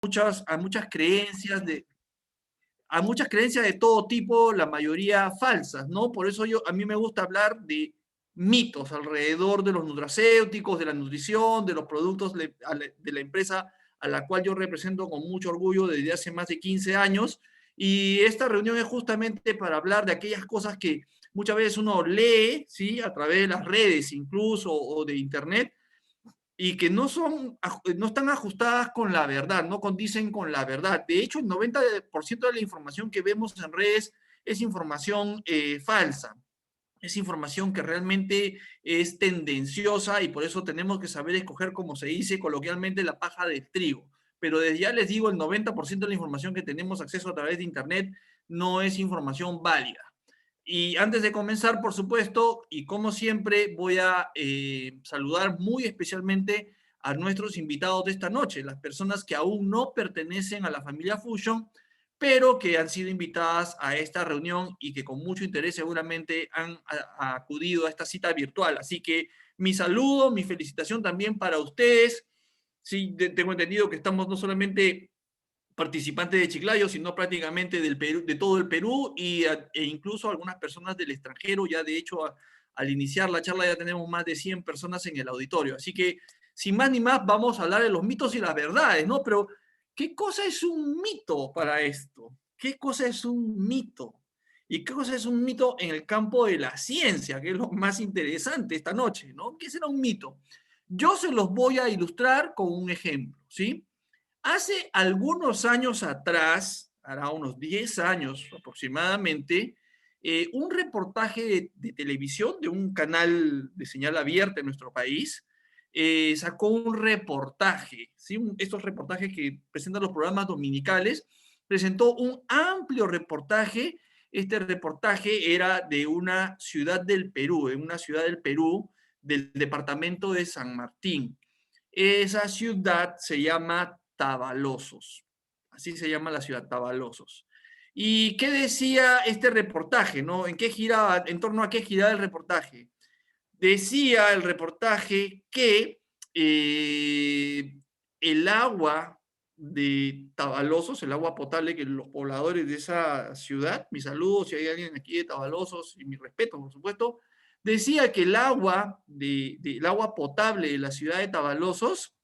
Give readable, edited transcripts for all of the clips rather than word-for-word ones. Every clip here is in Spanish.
muchas creencias a muchas creencias de todo tipo, la mayoría falsas, ¿no? Por eso a mí me gusta hablar de mitos alrededor de los nutracéuticos, de la nutrición, de los productos de la empresa a la cual yo represento con mucho orgullo desde hace más de 15 años. Y esta reunión es justamente para hablar de aquellas cosas que muchas veces uno lee, ¿sí? A través de las redes incluso o de internet, y que no están ajustadas con la verdad, no condicen con la verdad. De hecho, el 90% de la información que vemos en redes es información falsa, es información que realmente es tendenciosa y por eso tenemos que saber escoger, como se dice coloquialmente, la paja del trigo. Pero desde ya les digo, el 90% de la información que tenemos acceso a través de Internet no es información válida. Y antes de comenzar, por supuesto, y como siempre, voy a saludar muy especialmente a nuestros invitados de esta noche, las personas que aún no pertenecen a la familia Fusion, pero que han sido invitadas a esta reunión y que con mucho interés seguramente han acudido a esta cita virtual. Así que mi saludo, mi felicitación también para ustedes. Sí, tengo entendido que estamos no solamente participantes de Chiclayo, sino prácticamente del Perú, de todo el Perú e incluso algunas personas del extranjero. Ya de hecho, al iniciar la charla ya tenemos más de 100 personas en el auditorio. Así que, sin más ni más, vamos a hablar de los mitos y las verdades, ¿no? Pero, ¿qué cosa es un mito para esto? ¿Qué cosa es un mito? ¿Y qué cosa es un mito en el campo de la ciencia, que es lo más interesante esta noche, ¿no? ¿Qué será un mito? Yo se los voy a ilustrar con un ejemplo, ¿sí? Hace algunos años atrás, hará unos 10 años aproximadamente, un reportaje de televisión de un canal de señal abierta en nuestro país sacó un reportaje, ¿sí? Estos reportajes que presentan los programas dominicales, presentó un amplio reportaje. Este reportaje era de una ciudad del Perú, en una ciudad del Perú, del departamento de San Martín. Esa ciudad se llama Tavalosos. Así se llama la ciudad, Tavalosos. ¿Y qué decía este reportaje, no? ¿En qué giraba, en torno a qué giraba el reportaje? Decía el reportaje que el agua de Tavalosos, el agua potable que los pobladores de esa ciudad, mis saludos si hay alguien aquí de Tavalosos y mi respeto, por supuesto, decía que el agua potable de la ciudad de Tavalosos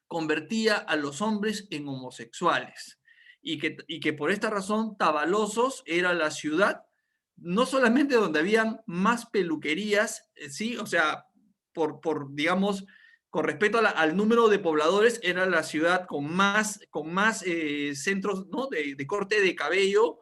convertía a los hombres en homosexuales y que por esta razón Tavalosos era la ciudad no solamente donde habían más peluquerías, ¿sí? O sea, digamos, con respecto al número de pobladores, era la ciudad con más centros, ¿no? de corte de cabello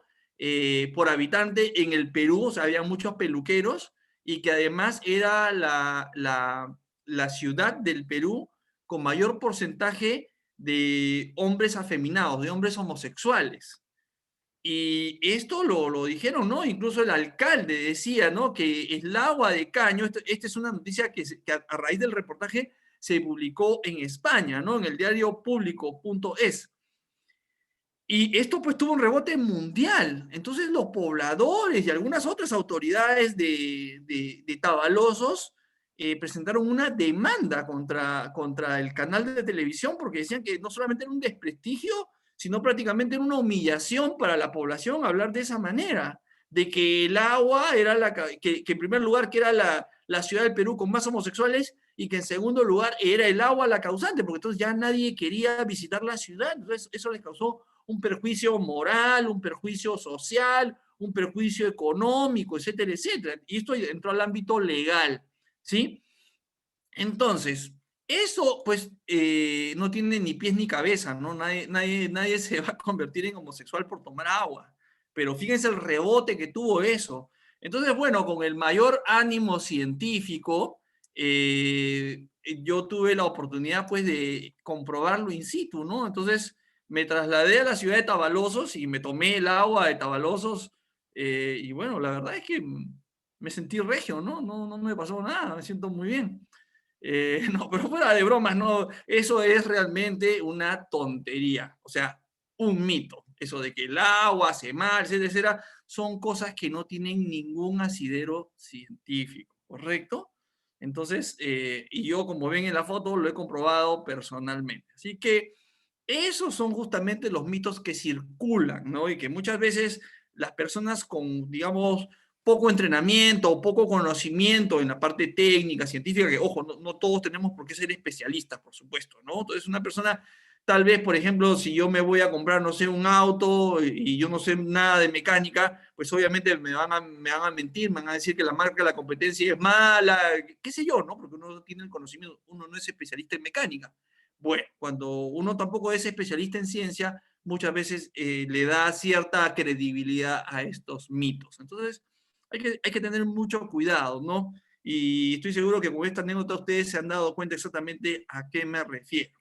por habitante en el Perú, o sea, había muchos peluqueros y que además era la ciudad del Perú con mayor porcentaje de hombres afeminados, de hombres homosexuales. Y esto lo dijeron, ¿no? Incluso el alcalde decía, ¿no? Que el agua de caño, esta es una noticia que a raíz del reportaje se publicó en España, ¿no? En el diario público.es. Y esto pues tuvo un rebote mundial. Entonces los pobladores y algunas otras autoridades de Tavalosos presentaron una demanda contra el canal de televisión porque decían que no solamente era un desprestigio, sino prácticamente era una humillación para la población hablar de esa manera, de que el agua era que en primer lugar que era la ciudad del Perú con más homosexuales y que en segundo lugar era el agua la causante, porque entonces ya nadie quería visitar la ciudad. Entonces eso les causó un perjuicio moral, un perjuicio social, un perjuicio económico, etcétera, etcétera. Y esto entró al ámbito legal, ¿sí? Entonces, eso pues no tiene ni pies ni cabeza, ¿no? Nadie se va a convertir en homosexual por tomar agua. Pero fíjense el rebote que tuvo eso. Entonces, bueno, con el mayor ánimo científico, yo tuve la oportunidad pues de comprobarlo in situ, ¿no? Entonces me trasladé a la ciudad de Tavalosos y me tomé el agua de Tavalosos y bueno, la verdad es que me sentí regio, ¿no? No me pasó nada, me siento muy bien. No, pero fuera de bromas, no, eso es realmente una tontería, o sea, un mito. Eso de que el agua hace mal, etcétera, etcétera, son cosas que no tienen ningún asidero científico, ¿correcto? Entonces, y yo, como ven en la foto, lo he comprobado personalmente. Así que Esos son justamente los mitos que circulan, ¿no? Y que muchas veces las personas con, digamos, poco entrenamiento o poco conocimiento en la parte técnica, científica, que, ojo, no todos tenemos por qué ser especialistas, por supuesto, ¿no? Entonces, una persona, tal vez, por ejemplo, si yo me voy a comprar, no sé, un auto y yo no sé nada de mecánica, pues obviamente me van a mentir, me van a decir que la marca de la competencia es mala, qué sé yo, ¿no? Porque uno no tiene el conocimiento, uno no es especialista en mecánica. Bueno, cuando uno tampoco es especialista en ciencia, muchas veces le da cierta credibilidad a estos mitos. Entonces, hay que tener mucho cuidado, ¿no? Y estoy seguro que con esta anécdota ustedes se han dado cuenta exactamente a qué me refiero.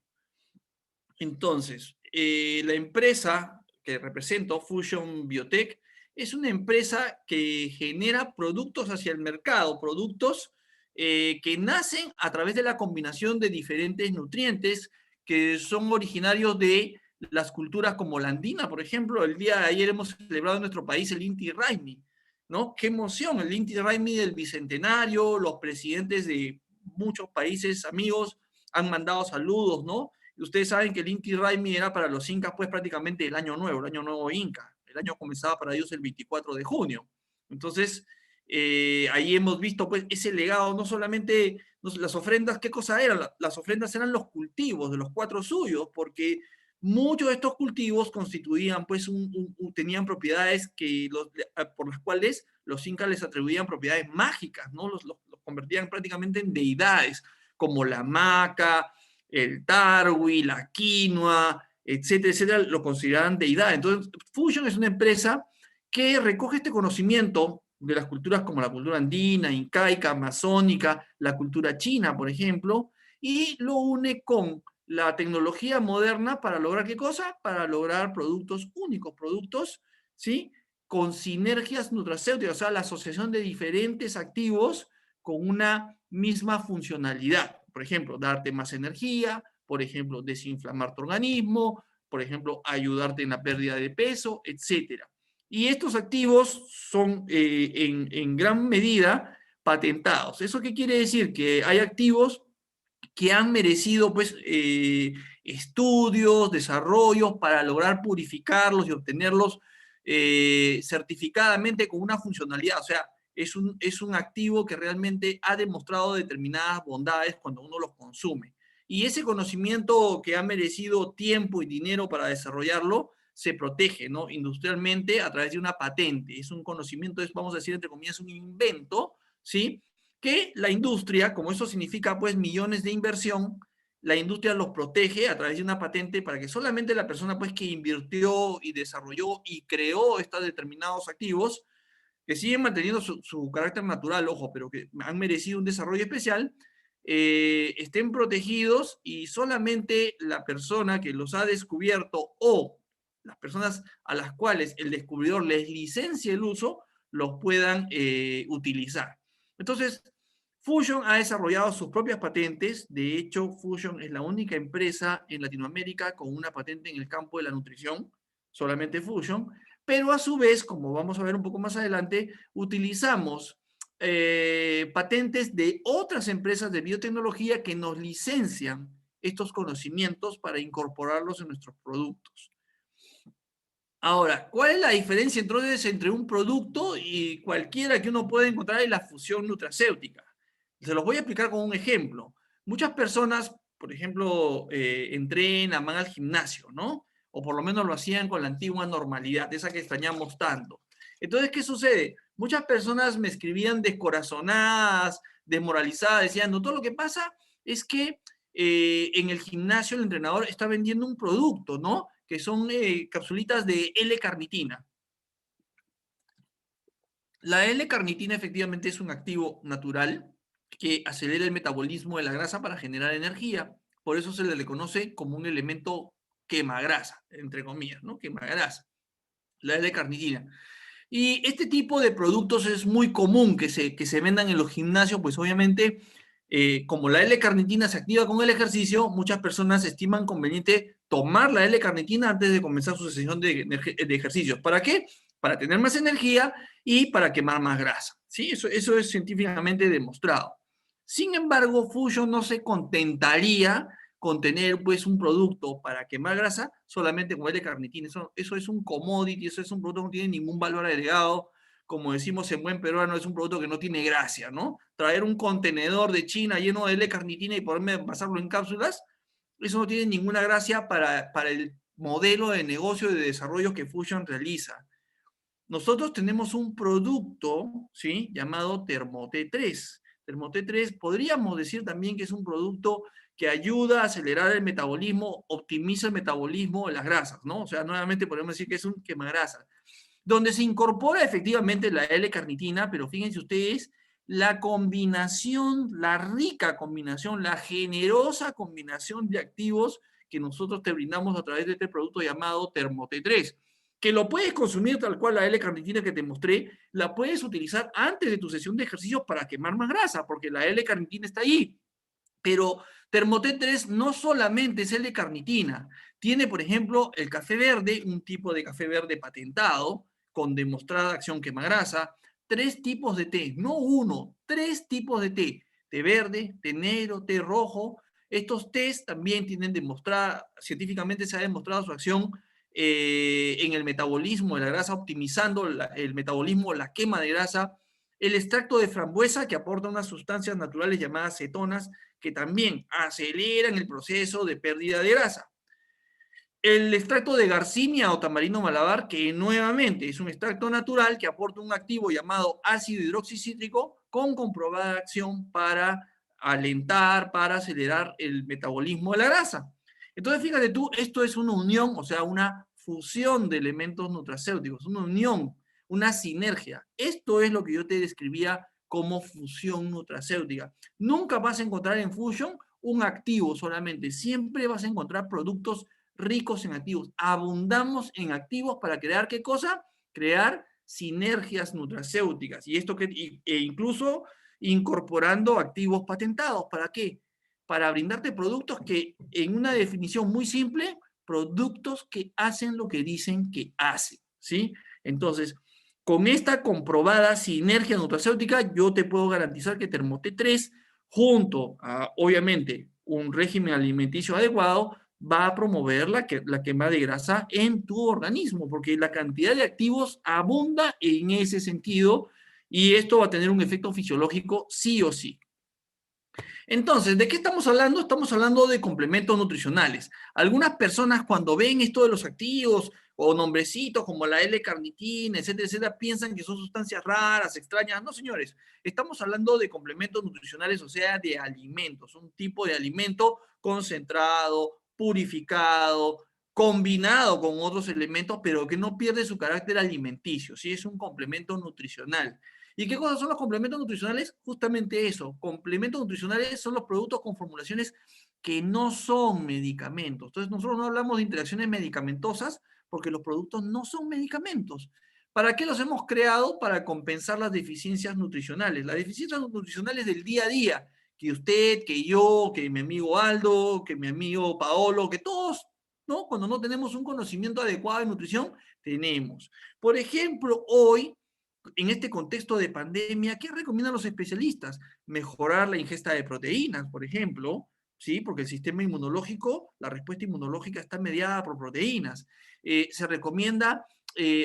Entonces, la empresa que represento, Fusion Biotech, es una empresa que genera productos hacia el mercado, productos que nacen a través de la combinación de diferentes nutrientes que son originarios de las culturas como la andina, por ejemplo. El día de ayer hemos celebrado en nuestro país el Inti Raymi, ¿no? Qué emoción, el Inti Raymi del Bicentenario, los presidentes de muchos países amigos han mandado saludos, ¿no? Ustedes saben que el Inti Raymi era para los incas, pues prácticamente el año nuevo inca. El año comenzaba para ellos el 24 de junio. Entonces, ahí hemos visto pues ese legado, no solamente las ofrendas, ¿qué cosa eran? Las ofrendas eran los cultivos de los cuatro suyos, porque muchos de estos cultivos constituían, pues, tenían propiedades por las cuales los incas les atribuían propiedades mágicas, ¿no? Los convertían prácticamente en deidades, como la maca, el tarwi, la quinoa, etcétera, etcétera, lo consideraban deidad. Entonces, Fusion es una empresa que recoge este conocimiento de las culturas como la cultura andina, incaica, amazónica, la cultura china, por ejemplo, y lo une con la tecnología moderna para lograr ¿qué cosa? Para lograr productos únicos, productos, ¿sí? Con sinergias nutracéuticas, o sea, la asociación de diferentes activos con una misma funcionalidad. Por ejemplo, darte más energía, por ejemplo, desinflamar tu organismo, por ejemplo, ayudarte en la pérdida de peso, etcétera. Y estos activos son en gran medida patentados. ¿Eso qué quiere decir? Que hay activos que han merecido pues estudios, desarrollos para lograr purificarlos y obtenerlos certificadamente con una funcionalidad. O sea, es un activo que realmente ha demostrado determinadas bondades cuando uno los consume. Y ese conocimiento que ha merecido tiempo y dinero para desarrollarlo, se protege, ¿no? Industrialmente a través de una patente. Es un conocimiento, vamos a decir, entre comillas, un invento, ¿sí? Que la industria, como eso significa pues millones de inversión, la industria los protege a través de una patente para que solamente la persona pues que invirtió y desarrolló y creó estos determinados activos, que siguen manteniendo su carácter natural, ojo, pero que han merecido un desarrollo especial, estén protegidos y solamente la persona que los ha descubierto o las personas a las cuales el descubridor les licencia el uso, los puedan utilizar. Entonces, Fusion ha desarrollado sus propias patentes. De hecho, Fusion es la única empresa en Latinoamérica con una patente en el campo de la nutrición, solamente Fusion, pero a su vez, como vamos a ver un poco más adelante, utilizamos patentes de otras empresas de biotecnología que nos licencian estos conocimientos para incorporarlos en nuestros productos. Ahora, ¿cuál es la diferencia entonces entre un producto y cualquiera que uno puede encontrar en la fusión nutracéutica? Se los voy a explicar con un ejemplo. Muchas personas, por ejemplo, entrenan, van al gimnasio, ¿no? O por lo menos lo hacían con la antigua normalidad, esa que extrañamos tanto. Entonces, ¿qué sucede? Muchas personas me escribían descorazonadas, desmoralizadas, decían, no, todo lo que pasa es que en el gimnasio el entrenador está vendiendo un producto, ¿no? Que son capsulitas de L-carnitina. La L-carnitina efectivamente es un activo natural que acelera el metabolismo de la grasa para generar energía. Por eso se le conoce como un elemento quemagrasa, entre comillas, ¿no? Quemagrasa, la L-carnitina. Y este tipo de productos es muy común que se vendan en los gimnasios, pues obviamente, como la L-carnitina se activa con el ejercicio, muchas personas estiman conveniente tomar la L-carnitina antes de comenzar su sesión de ejercicios. ¿Para qué? Para tener más energía y para quemar más grasa. ¿Sí? Eso es científicamente demostrado. Sin embargo, Fusion no se contentaría contener pues un producto para quemar grasa solamente con L-carnitina. Eso es un commodity, eso es un producto que no tiene ningún valor agregado. Como decimos en buen peruano, es un producto que no tiene gracia, ¿no? Traer un contenedor de China lleno de L-carnitina y poderme pasarlo en cápsulas, eso no tiene ninguna gracia para el modelo de negocio y de desarrollo que Fusion realiza. Nosotros tenemos un producto, ¿sí? Llamado Thermo-T3. Thermo-T3 podríamos decir también que es un producto que ayuda a acelerar el metabolismo, optimiza el metabolismo de las grasas, ¿no? O sea, nuevamente podemos decir que es un quemagrasas, donde se incorpora efectivamente la L-carnitina, pero fíjense ustedes, la combinación, la rica combinación, la generosa combinación de activos que nosotros te brindamos a través de este producto llamado Thermo-T3, que lo puedes consumir tal cual la L-carnitina que te mostré, la puedes utilizar antes de tu sesión de ejercicio para quemar más grasa, porque la L-carnitina está ahí. Pero Thermo-T3 no solamente es L-carnitina, tiene, por ejemplo, el café verde, un tipo de café verde patentado, con demostrada acción quemagrasa, 3 tipos de té, no uno, 3 tipos de té, té verde, té negro, té rojo. Estos tés también tienen demostrada, científicamente se ha demostrado su acción en el metabolismo de la grasa, optimizando el metabolismo, la quema de grasa. El extracto de frambuesa, que aporta unas sustancias naturales llamadas cetonas, que también aceleran el proceso de pérdida de grasa. El extracto de Garcinia o tamarino malabar, que nuevamente es un extracto natural que aporta un activo llamado ácido hidroxicítrico con comprobada acción para alentar, para acelerar el metabolismo de la grasa. Entonces, fíjate tú, esto es una unión, o sea, una fusión de elementos nutracéuticos, una unión, una sinergia. Esto es lo que yo te describía como fusión nutracéutica. Nunca vas a encontrar en Fusion un activo solamente, siempre vas a encontrar productos ricos en activos. Abundamos en activos para crear ¿qué cosa? Crear sinergias nutracéuticas. Y esto e incluso incorporando activos patentados. ¿Para qué? Para brindarte productos que, en una definición muy simple, productos que hacen lo que dicen que hacen, ¿sí? Entonces, con esta comprobada sinergia nutracéutica, yo te puedo garantizar que Thermo-T3, junto a, obviamente, un régimen alimenticio adecuado, va a promover la quema de grasa en tu organismo, porque la cantidad de activos abunda en ese sentido y esto va a tener un efecto fisiológico sí o sí. Entonces, ¿de qué estamos hablando? Estamos hablando de complementos nutricionales. Algunas personas cuando ven esto de los activos o nombrecitos como la L-carnitina, etcétera, etcétera, piensan que son sustancias raras, extrañas. No, señores, estamos hablando de complementos nutricionales, o sea, de alimentos, un tipo de alimento concentrado, purificado, combinado con otros elementos, pero que no pierde su carácter alimenticio, ¿sí? Es un complemento nutricional. ¿Y qué cosas son los complementos nutricionales? Justamente eso. Complementos nutricionales son los productos con formulaciones que no son medicamentos. Entonces, nosotros no hablamos de interacciones medicamentosas porque los productos no son medicamentos. ¿Para qué los hemos creado? Para compensar las deficiencias nutricionales. Las deficiencias nutricionales del día a día, que usted, que yo, que mi amigo Aldo, que mi amigo Paolo, que todos, ¿no? Cuando no tenemos un conocimiento adecuado de nutrición, tenemos. Por ejemplo, hoy en este contexto de pandemia, ¿qué recomiendan los especialistas? Mejorar la ingesta de proteínas, por ejemplo, ¿sí? Porque el sistema inmunológico, la respuesta inmunológica está mediada por proteínas. Se recomienda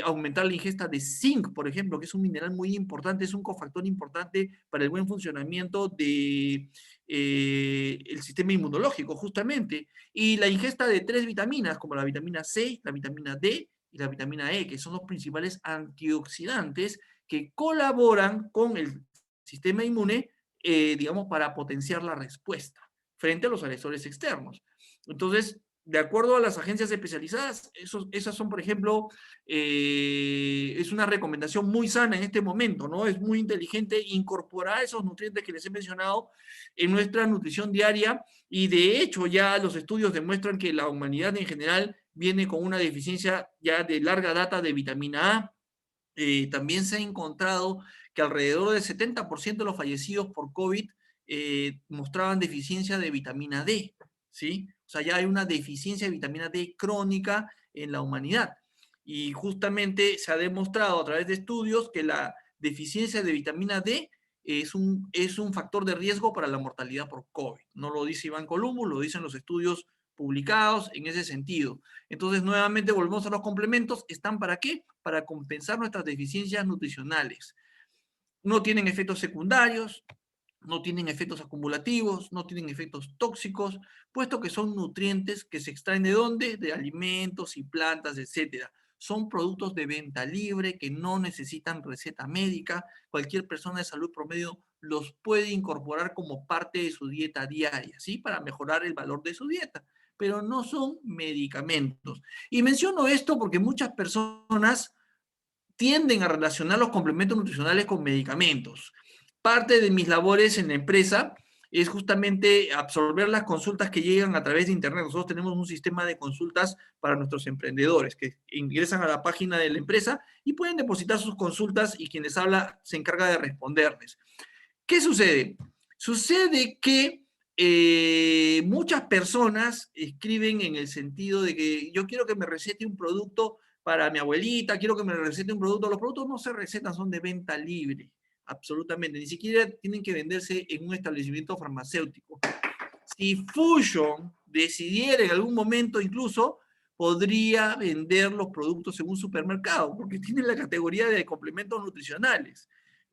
aumentar la ingesta de zinc, por ejemplo, que es un mineral muy importante, es un cofactor importante para el buen funcionamiento de el sistema inmunológico, justamente. Y la ingesta de 3 vitaminas, como la vitamina C, la vitamina D y la vitamina E, que son los principales antioxidantes que colaboran con el sistema inmune, digamos, para potenciar la respuesta frente a los agresores externos. Entonces, de acuerdo a las agencias especializadas, esas son, por ejemplo, es una recomendación muy sana en este momento, ¿no? Es muy inteligente incorporar esos nutrientes que les he mencionado en nuestra nutrición diaria y de hecho ya los estudios demuestran que la humanidad en general viene con una deficiencia ya de larga data de vitamina A. También se ha encontrado que alrededor del 70% de los fallecidos por COVID mostraban deficiencia de vitamina D, ¿sí? O sea, ya hay una deficiencia de vitamina D crónica en la humanidad. Y justamente se ha demostrado a través de estudios que la deficiencia de vitamina D es un factor de riesgo para la mortalidad por COVID. No lo dice Iván Columbus, lo dicen los estudios publicados en ese sentido. Entonces, nuevamente volvemos a los complementos. ¿Están para qué? Para compensar nuestras deficiencias nutricionales. No tienen efectos secundarios, no tienen efectos acumulativos, no tienen efectos tóxicos, puesto que son nutrientes que se extraen ¿de dónde? De alimentos y plantas, etcétera. Son productos de venta libre que no necesitan receta médica. Cualquier persona de salud promedio los puede incorporar como parte de su dieta diaria, ¿sí? Para mejorar el valor de su dieta, pero no son medicamentos. Y menciono esto porque muchas personas tienden a relacionar los complementos nutricionales con medicamentos. Parte de mis labores en la empresa es justamente absorber las consultas que llegan a través de Internet. Nosotros tenemos un sistema de consultas para nuestros emprendedores que ingresan a la página de la empresa y pueden depositar sus consultas y quien les habla se encarga de responderles. ¿Qué sucede? Sucede que muchas personas escriben en el sentido de que yo quiero que me recete un producto para mi abuelita, quiero que me recete un producto. Los productos no se recetan, son de venta libre, absolutamente. Ni siquiera tienen que venderse en un establecimiento farmacéutico. Si Fusion decidiera en algún momento incluso, podría vender los productos en un supermercado, porque tiene la categoría de complementos nutricionales.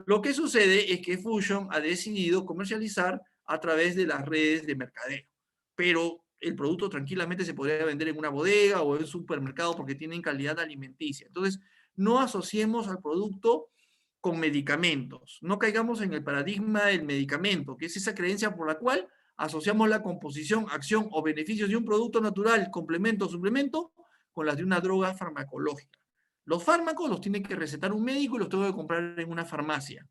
Lo que sucede es que Fusion ha decidido comercializar a través de las redes de mercadeo, pero el producto tranquilamente se podría vender en una bodega o en un supermercado porque tienen calidad alimenticia. Entonces, no asociemos al producto con medicamentos. No caigamos en el paradigma del medicamento, que es esa creencia por la cual asociamos la composición, acción o beneficios de un producto natural, complemento o suplemento, con las de una droga farmacológica. Los fármacos los tiene que recetar un médico y los tengo que comprar en una farmacia.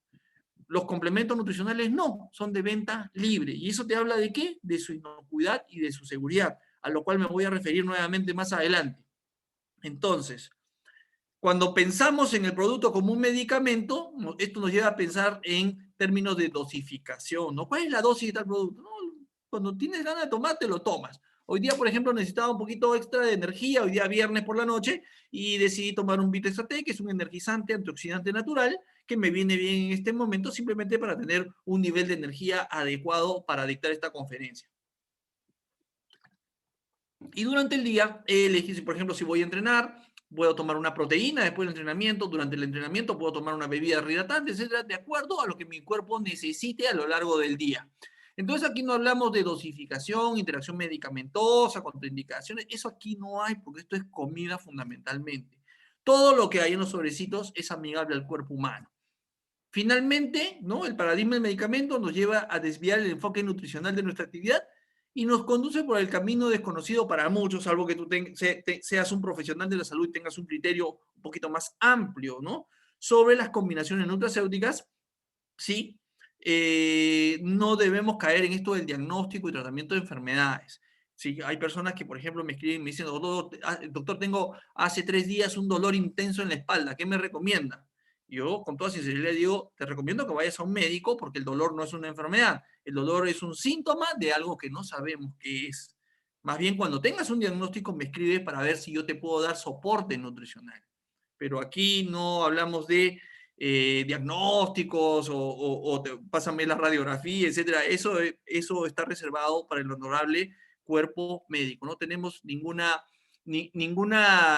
Los complementos nutricionales no, son de venta libre. ¿Y eso te habla de qué? De su inocuidad y de su seguridad, a lo cual me voy a referir nuevamente más adelante. Entonces, cuando pensamos en el producto como un medicamento, esto nos lleva a pensar en términos de dosificación, ¿no? ¿Cuál es la dosis de tal producto? No, cuando tienes ganas de tomarte, lo tomas. Hoy día, por ejemplo, necesitaba un poquito extra de energía, hoy día viernes por la noche, y decidí tomar un Vitex-AT, que es un energizante, antioxidante natural, que me viene bien en este momento simplemente para tener un nivel de energía adecuado para dictar esta conferencia. Y durante el día, elegí, por ejemplo, si voy a entrenar, puedo tomar una proteína después del entrenamiento, durante el entrenamiento puedo tomar una bebida rehidratante, etcétera, de acuerdo a lo que mi cuerpo necesite a lo largo del día. Entonces aquí no hablamos de dosificación, interacción medicamentosa, contraindicaciones, eso aquí no hay porque esto es comida fundamentalmente. Todo lo que hay en los sobrecitos es amigable al cuerpo humano. Finalmente, ¿no? El paradigma del medicamento nos lleva a desviar el enfoque nutricional de nuestra actividad y nos conduce por el camino desconocido para muchos, salvo que tú seas un profesional de la salud y tengas un criterio un poquito más amplio, ¿no? Sobre las combinaciones nutracéuticas, sí, no debemos caer en esto del diagnóstico y tratamiento de enfermedades. Sí, hay personas que, por ejemplo, me escriben y me dicen, doctor, tengo hace 3 días un dolor intenso en la espalda, ¿qué me recomienda? Yo, con toda sinceridad, digo, te recomiendo que vayas a un médico porque el dolor no es una enfermedad. El dolor es un síntoma de algo que no sabemos qué es. Más bien, cuando tengas un diagnóstico, me escribes para ver si yo te puedo dar soporte nutricional. Pero aquí no hablamos de diagnósticos o pásame la radiografía, etcétera. Eso está reservado para el honorable cuerpo médico. No tenemos ninguna,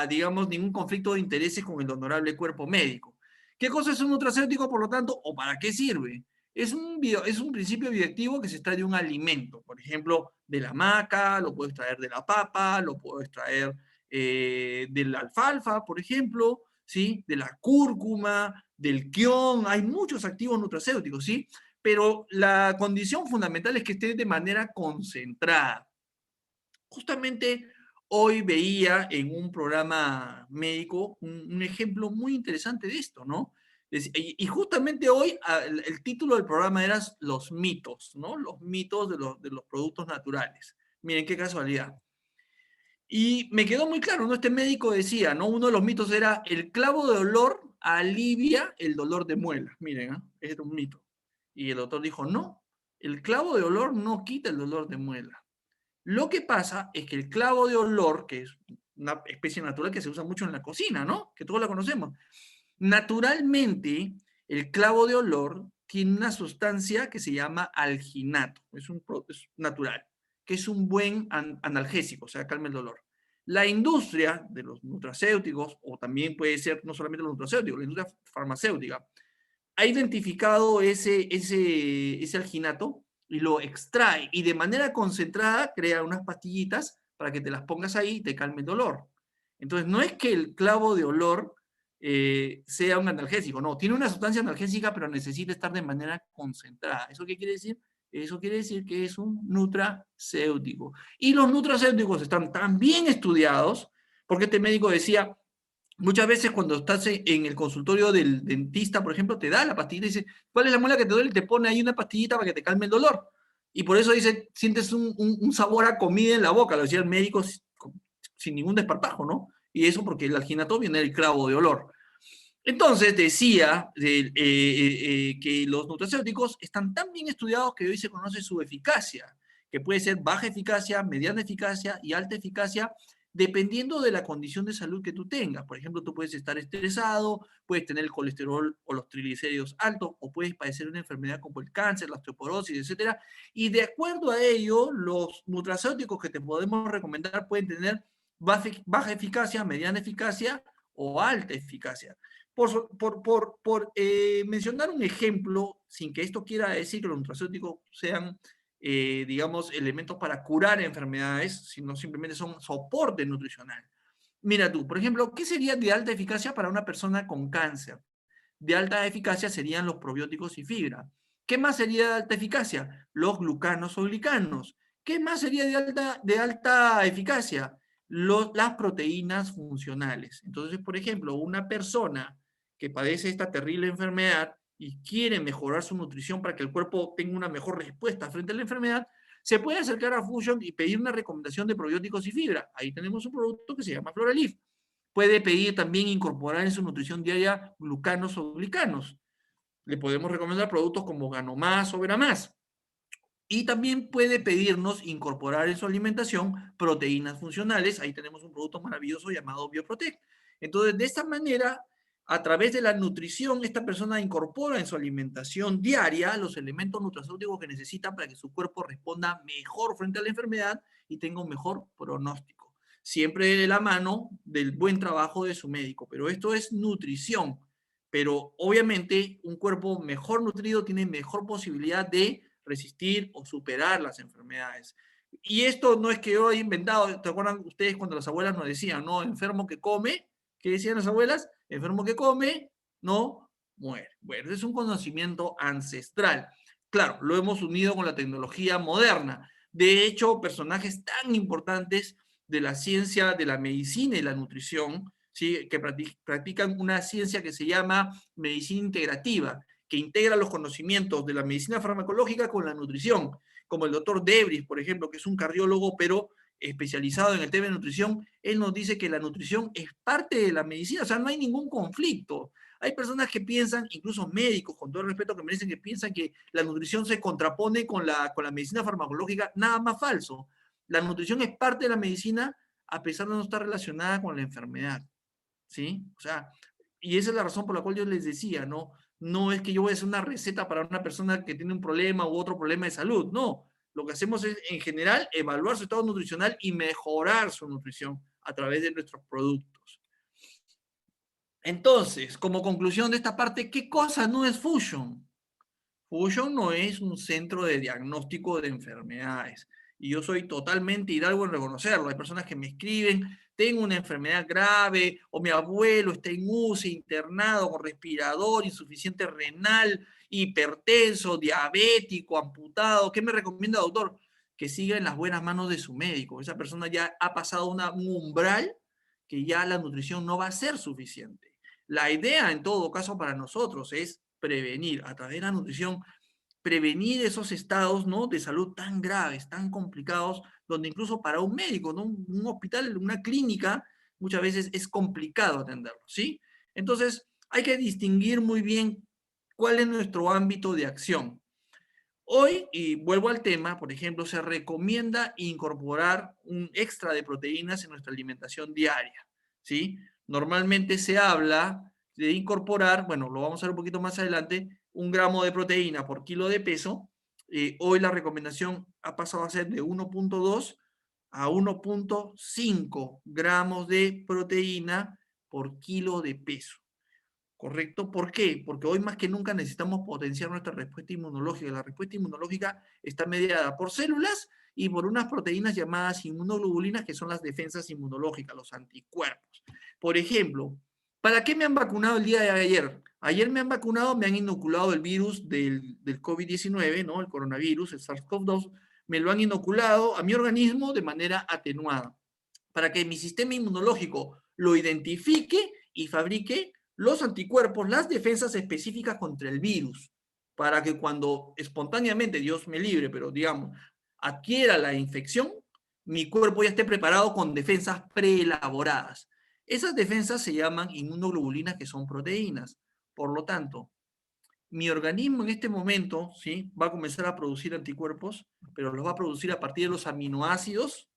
digamos, ningún conflicto de intereses con el honorable cuerpo médico. ¿Qué cosa es un nutracéutico, por lo tanto, o para qué sirve? Es un principio bioactivo que se extrae de un alimento, por ejemplo, de la maca, lo puedes traer de la papa, lo puedes traer de la alfalfa, por ejemplo, ¿sí? De la cúrcuma, del quión, hay muchos activos nutracéuticos, ¿sí? Pero la condición fundamental es que esté de manera concentrada. Justamente hoy veía en un programa médico un ejemplo muy interesante de esto, ¿no? Y justamente hoy el título del programa era Los mitos, ¿no? Los mitos de los productos naturales. Miren qué casualidad. Y me quedó muy claro, ¿no? Este médico decía, ¿no? Uno de los mitos era el clavo de olor alivia el dolor de muela. Miren, ¿eh? Era un mito. Y el doctor dijo, no, el clavo de olor no quita el dolor de muela. Lo que pasa es que el clavo de olor, que es una especie natural que se usa mucho en la cocina, ¿no? Que todos la conocemos. Naturalmente, el clavo de olor tiene una sustancia que se llama alginato, es natural, que es un buen analgésico, o sea, calma el dolor. La industria de los nutracéuticos, o también puede ser no solamente los nutracéuticos, la industria farmacéutica, ha identificado ese alginato y lo extrae y de manera concentrada crea unas pastillitas para que te las pongas ahí y te calme el dolor. Entonces, no es que el clavo de olor sea un analgésico, no, tiene una sustancia analgésica, pero necesita estar de manera concentrada. ¿Eso qué quiere decir? Eso quiere decir que es un nutracéutico. Y los nutracéuticos están tan bien estudiados, porque este médico decía, muchas veces cuando estás en el consultorio del dentista, por ejemplo, te da la pastillita y dice, ¿cuál es la muela que te duele? Y te pone ahí una pastillita para que te calme el dolor. Y por eso dice, sientes un sabor a comida en la boca, lo decía el médico sin ningún desparpajo, ¿no? Y eso porque el alginato viene del clavo de olor. Entonces decía que los nutracéuticos están tan bien estudiados que hoy se conoce su eficacia, que puede ser baja eficacia, mediana eficacia y alta eficacia, dependiendo de la condición de salud que tú tengas. Por ejemplo, tú puedes estar estresado, puedes tener el colesterol o los triglicéridos altos, o puedes padecer una enfermedad como el cáncer, la osteoporosis, etcétera. Y de acuerdo a ello, los nutracéuticos que te podemos recomendar pueden tener baja eficacia, mediana eficacia o alta eficacia. Por mencionar un ejemplo, sin que esto quiera decir que los nutracéuticos sean, digamos, elementos para curar enfermedades, sino simplemente son soporte nutricional. Mira tú, por ejemplo, ¿qué sería de alta eficacia para una persona con cáncer? De alta eficacia serían los probióticos y fibra. ¿Qué más sería de alta eficacia? Los glucanos o glicanos. ¿Qué más sería de alta eficacia? Las proteínas funcionales. Entonces, por ejemplo, una persona que padece esta terrible enfermedad y quiere mejorar su nutrición para que el cuerpo tenga una mejor respuesta frente a la enfermedad, se puede acercar a Fusion y pedir una recomendación de probióticos y fibra. Ahí tenemos un producto que se llama Floralif. Puede pedir también incorporar en su nutrición diaria glucanos o glicanos. Le podemos recomendar productos como Ganomás o Veramás. Y también puede pedirnos incorporar en su alimentación proteínas funcionales. Ahí tenemos un producto maravilloso llamado Bioprotect. Entonces, de esta manera, a través de la nutrición, esta persona incorpora en su alimentación diaria los elementos nutracéuticos que necesita para que su cuerpo responda mejor frente a la enfermedad y tenga un mejor pronóstico. Siempre de la mano del buen trabajo de su médico. Pero esto es nutrición. Pero obviamente un cuerpo mejor nutrido tiene mejor posibilidad de resistir o superar las enfermedades. Y esto no es que yo haya inventado, ¿te acuerdan ustedes cuando las abuelas nos decían, no, enfermo que come? ¿Qué decían las abuelas? Enfermo que come, no muere. Bueno, es un conocimiento ancestral. Claro, lo hemos unido con la tecnología moderna. De hecho, personajes tan importantes de la ciencia, de la medicina y la nutrición, ¿sí? Que practican una ciencia que se llama medicina integrativa, que integra los conocimientos de la medicina farmacológica con la nutrición, como el doctor Debris, por ejemplo, que es un cardiólogo, pero especializado en el tema de nutrición. Él nos dice que la nutrición es parte de la medicina, o sea, no hay ningún conflicto. Hay personas que piensan, incluso médicos, con todo el respeto que merecen, que piensan que la nutrición se contrapone con la medicina farmacológica. Nada más falso. La nutrición es parte de la medicina a pesar de no estar relacionada con la enfermedad. ¿Sí? O sea, y esa es la razón por la cual yo les decía, ¿no? No es que yo voy a hacer una receta para una persona que tiene un problema u otro problema de salud, no. Lo que hacemos es, en general, evaluar su estado nutricional y mejorar su nutrición a través de nuestros productos. Entonces, como conclusión de esta parte, ¿qué cosa no es Fusion? Fusion no es un centro de diagnóstico de enfermedades. Y yo soy totalmente hidalgo en reconocerlo. Hay personas que me escriben, tengo una enfermedad grave, o mi abuelo está en UCI, internado con respirador, insuficiente renal, hipertenso, diabético, amputado. ¿Qué me recomienda, doctor? Que siga en las buenas manos de su médico. Esa persona ya ha pasado un umbral que ya la nutrición no va a ser suficiente. La idea, en todo caso, para nosotros es prevenir a través de la nutrición, prevenir esos estados, ¿no?, de salud tan graves, tan complicados, donde incluso para un médico, ¿no?, un hospital, una clínica, muchas veces es complicado atenderlo, ¿sí? Entonces, hay que distinguir muy bien cuál es nuestro ámbito de acción. Hoy, y vuelvo al tema, por ejemplo, se recomienda incorporar un extra de proteínas en nuestra alimentación diaria, ¿sí? Normalmente se habla de incorporar, bueno, lo vamos a ver un poquito más adelante, un gramo de proteína por kilo de peso, hoy la recomendación ha pasado a ser de 1.2 a 1.5 gramos de proteína por kilo de peso. ¿Correcto? ¿Por qué? Porque hoy más que nunca necesitamos potenciar nuestra respuesta inmunológica. La respuesta inmunológica está mediada por células y por unas proteínas llamadas inmunoglobulinas, que son las defensas inmunológicas, los anticuerpos. Por ejemplo, ¿para qué me han vacunado el día de ayer? Ayer me han vacunado, me han inoculado el virus del COVID-19, ¿no? El coronavirus, el SARS-CoV-2, me lo han inoculado a mi organismo de manera atenuada, para que mi sistema inmunológico lo identifique y fabrique los anticuerpos, las defensas específicas contra el virus, para que cuando espontáneamente, Dios me libre, pero digamos, adquiera la infección, mi cuerpo ya esté preparado con defensas preelaboradas. Esas defensas se llaman inmunoglobulinas, que son proteínas. Por lo tanto, mi organismo en este momento, ¿sí?, va a comenzar a producir anticuerpos, pero los va a producir a partir de los aminoácidos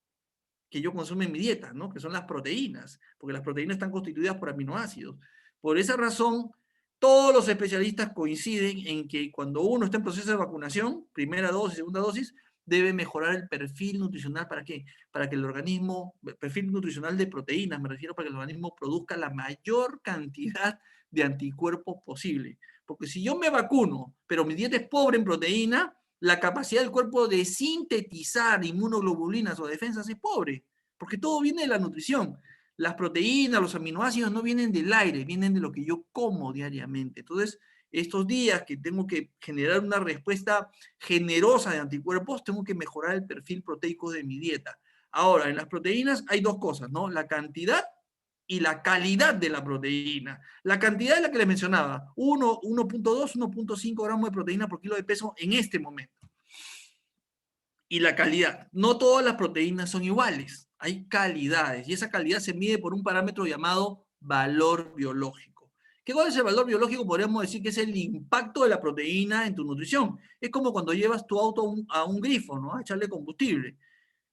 que yo consumo en mi dieta, ¿no? Que son las proteínas, porque las proteínas están constituidas por aminoácidos. Por esa razón, todos los especialistas coinciden en que cuando uno está en proceso de vacunación, primera dosis, segunda dosis, debe mejorar el perfil nutricional. ¿Para qué? Para que el organismo, perfil nutricional de proteínas, me refiero, para que el organismo produzca la mayor cantidad de anticuerpos posible. Porque si yo me vacuno, pero mi dieta es pobre en proteína, la capacidad del cuerpo de sintetizar inmunoglobulinas o defensas es pobre, porque todo viene de la nutrición. Las proteínas, los aminoácidos no vienen del aire, vienen de lo que yo como diariamente. Entonces, estos días que tengo que generar una respuesta generosa de anticuerpos, tengo que mejorar el perfil proteico de mi dieta. Ahora, en las proteínas hay dos cosas, ¿no? La cantidad y la calidad de la proteína. La cantidad es la que les mencionaba, 1.2, 1.5 gramos de proteína por kilo de peso en este momento. Y la calidad. No todas las proteínas son iguales, hay calidades, y esa calidad se mide por un parámetro llamado valor biológico. ¿Qué cuál es el valor biológico? Podríamos decir que es el impacto de la proteína en tu nutrición. Es como cuando llevas tu auto a un grifo, ¿no? A echarle combustible.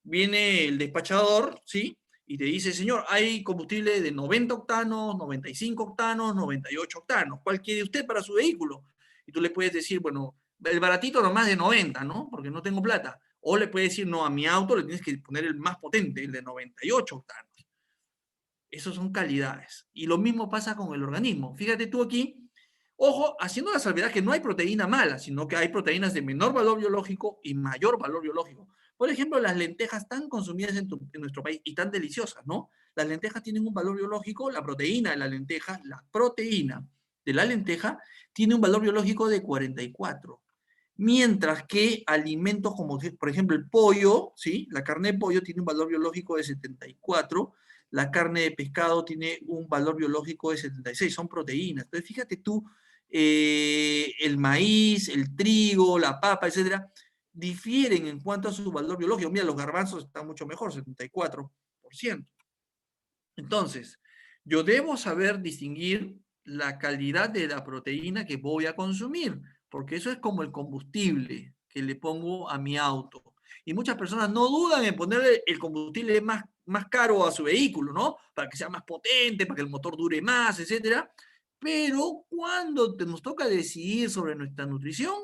Viene el despachador, ¿sí? Y te dice, señor, hay combustible de 90 octanos, 95 octanos, 98 octanos. ¿Cuál quiere usted para su vehículo? Y tú le puedes decir, bueno, el baratito nomás de 90, ¿no? Porque no tengo plata. O le puedes decir, no, a mi auto le tienes que poner el más potente, el de 98 octanos. Esas son calidades. Y lo mismo pasa con el organismo. Fíjate tú aquí, ojo, haciendo la salvedad que no hay proteína mala, sino que hay proteínas de menor valor biológico y mayor valor biológico. Por ejemplo, las lentejas tan consumidas en nuestro país y tan deliciosas, ¿no? Las lentejas tienen un valor biológico, la proteína de la lenteja, tiene un valor biológico de 44. Mientras que alimentos como, por ejemplo, el pollo, ¿sí? La carne de pollo tiene un valor biológico de 74, la carne de pescado tiene un valor biológico de 76, son proteínas. Entonces, fíjate tú, el maíz, el trigo, la papa, etcétera, difieren en cuanto a su valor biológico. Mira, los garbanzos están mucho mejor, 74%. Entonces, yo debo saber distinguir la calidad de la proteína que voy a consumir, porque eso es como el combustible que le pongo a mi auto. Y muchas personas no dudan en ponerle el combustible más caro a su vehículo, ¿no? Para que sea más potente, para que el motor dure más, etcétera. Pero cuando nos toca decidir sobre nuestra nutrición,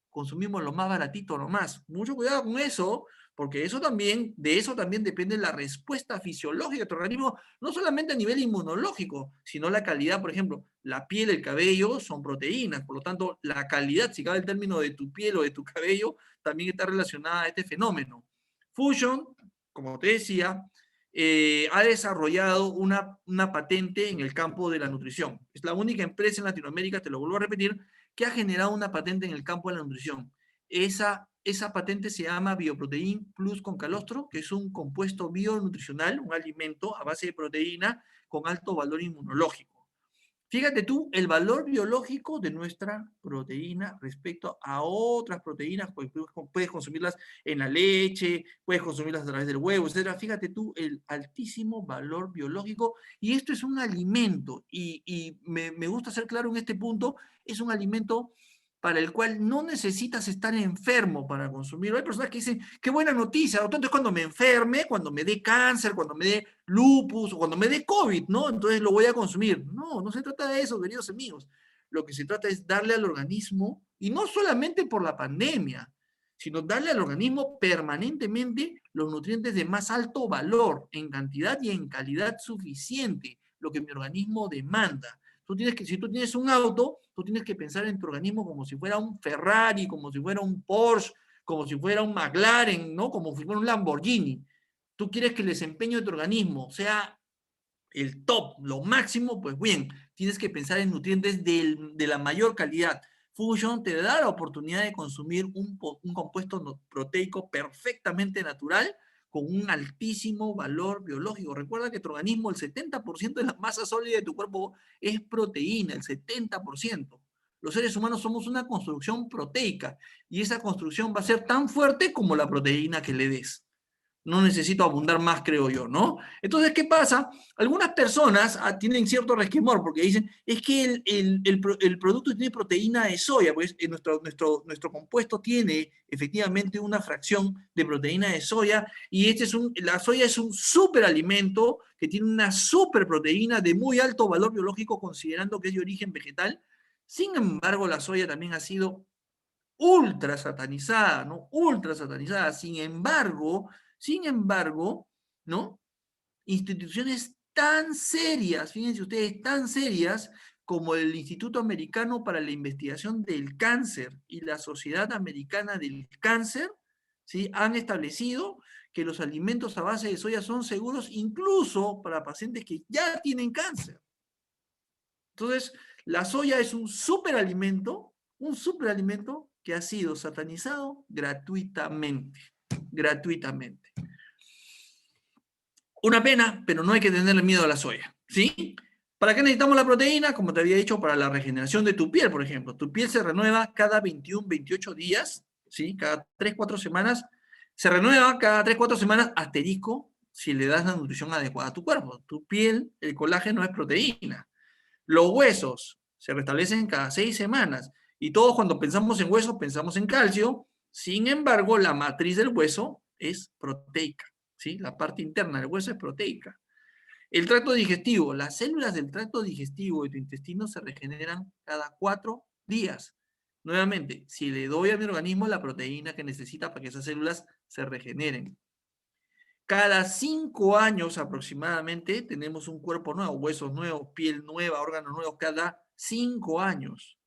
consumimos lo más baratito nomás. Mucho cuidado con eso, porque de eso también depende la respuesta fisiológica de tu organismo, no solamente a nivel inmunológico, sino la calidad, por ejemplo, la piel, el cabello son proteínas, por lo tanto, la calidad, si cabe el término de tu piel o de tu cabello, también está relacionada a este fenómeno. Fusion, como te decía, ha desarrollado una patente en el campo de la nutrición. Es la única empresa en Latinoamérica, te lo vuelvo a repetir, que ha generado una patente en el campo de la nutrición. Esa patente se llama Bioprotein Plus con calostro, que es un compuesto bionutricional, un alimento a base de proteína con alto valor inmunológico. Fíjate tú el valor biológico de nuestra proteína respecto a otras proteínas, puedes consumirlas en la leche, puedes consumirlas a través del huevo, etc. Fíjate tú el altísimo valor biológico, y esto es un alimento, y me gusta ser claro en este punto, es un alimento para el cual no necesitas estar enfermo para consumirlo. Hay personas que dicen, qué buena noticia, ¿no? Entonces cuando me enferme, cuando me dé cáncer, cuando me dé lupus o cuando me dé COVID, ¿no? Entonces lo voy a consumir. No, no se trata de eso, queridos amigos. lo que se trata es darle al organismo, y no solamente por la pandemia, sino darle al organismo permanentemente los nutrientes de más alto valor, en cantidad y en calidad suficiente, lo que mi organismo demanda. Si tú tienes un auto, tú tienes que pensar en tu organismo como si fuera un Ferrari, como si fuera un Porsche, como si fuera un McLaren, ¿no? Como si fuera un Lamborghini. Tú quieres que el desempeño de tu organismo sea el top, lo máximo, pues bien, tienes que pensar en nutrientes de la mayor calidad. Fusion te da la oportunidad de consumir un compuesto proteico perfectamente natural con un altísimo valor biológico. Recuerda que tu organismo, el 70% de la masa sólida de tu cuerpo es proteína, el 70%. Los seres humanos somos una construcción proteica y esa construcción va a ser tan fuerte como la proteína que le des. No necesito abundar más, creo yo, ¿no? Entonces, ¿qué pasa? Algunas personas tienen cierto resquemor porque dicen, es que el producto tiene proteína de soya, pues nuestro compuesto tiene efectivamente una fracción de proteína de soya y la soya es un superalimento que tiene una superproteína de muy alto valor biológico considerando que es de origen vegetal. Sin embargo, la soya también ha sido ultra satanizada, ¿no? Ultra satanizada. Sin embargo, ¿no? Instituciones tan serias, fíjense ustedes, tan serias como el Instituto Americano para la Investigación del Cáncer y la Sociedad Americana del Cáncer, ¿sí? Han establecido que los alimentos a base de soya son seguros incluso para pacientes que ya tienen cáncer. Entonces, la soya es un superalimento que ha sido satanizado gratuitamente. Gratuitamente. Una pena, pero no hay que tenerle miedo a la soya, ¿sí? ¿Para qué necesitamos la proteína? Como te había dicho, para la regeneración de tu piel, por ejemplo. Tu piel se renueva cada 21, 28 días, ¿sí? Cada 3, 4 semanas. Se renueva cada 3, 4 semanas, asterisco, si le das la nutrición adecuada a tu cuerpo. Tu piel, el colágeno es proteína. Los huesos se restablecen cada 6 semanas. Y todos cuando pensamos en huesos pensamos en calcio. Sin embargo, la matriz del hueso es proteica. ¿Sí? La parte interna del hueso es proteica. El tracto digestivo. Las células del tracto digestivo de tu intestino se regeneran cada 4 días. Nuevamente, si le doy a mi organismo la proteína que necesita para que esas células se regeneren. Cada 5 años aproximadamente tenemos un cuerpo nuevo, huesos nuevos, piel nueva, órganos nuevos, cada 5 años.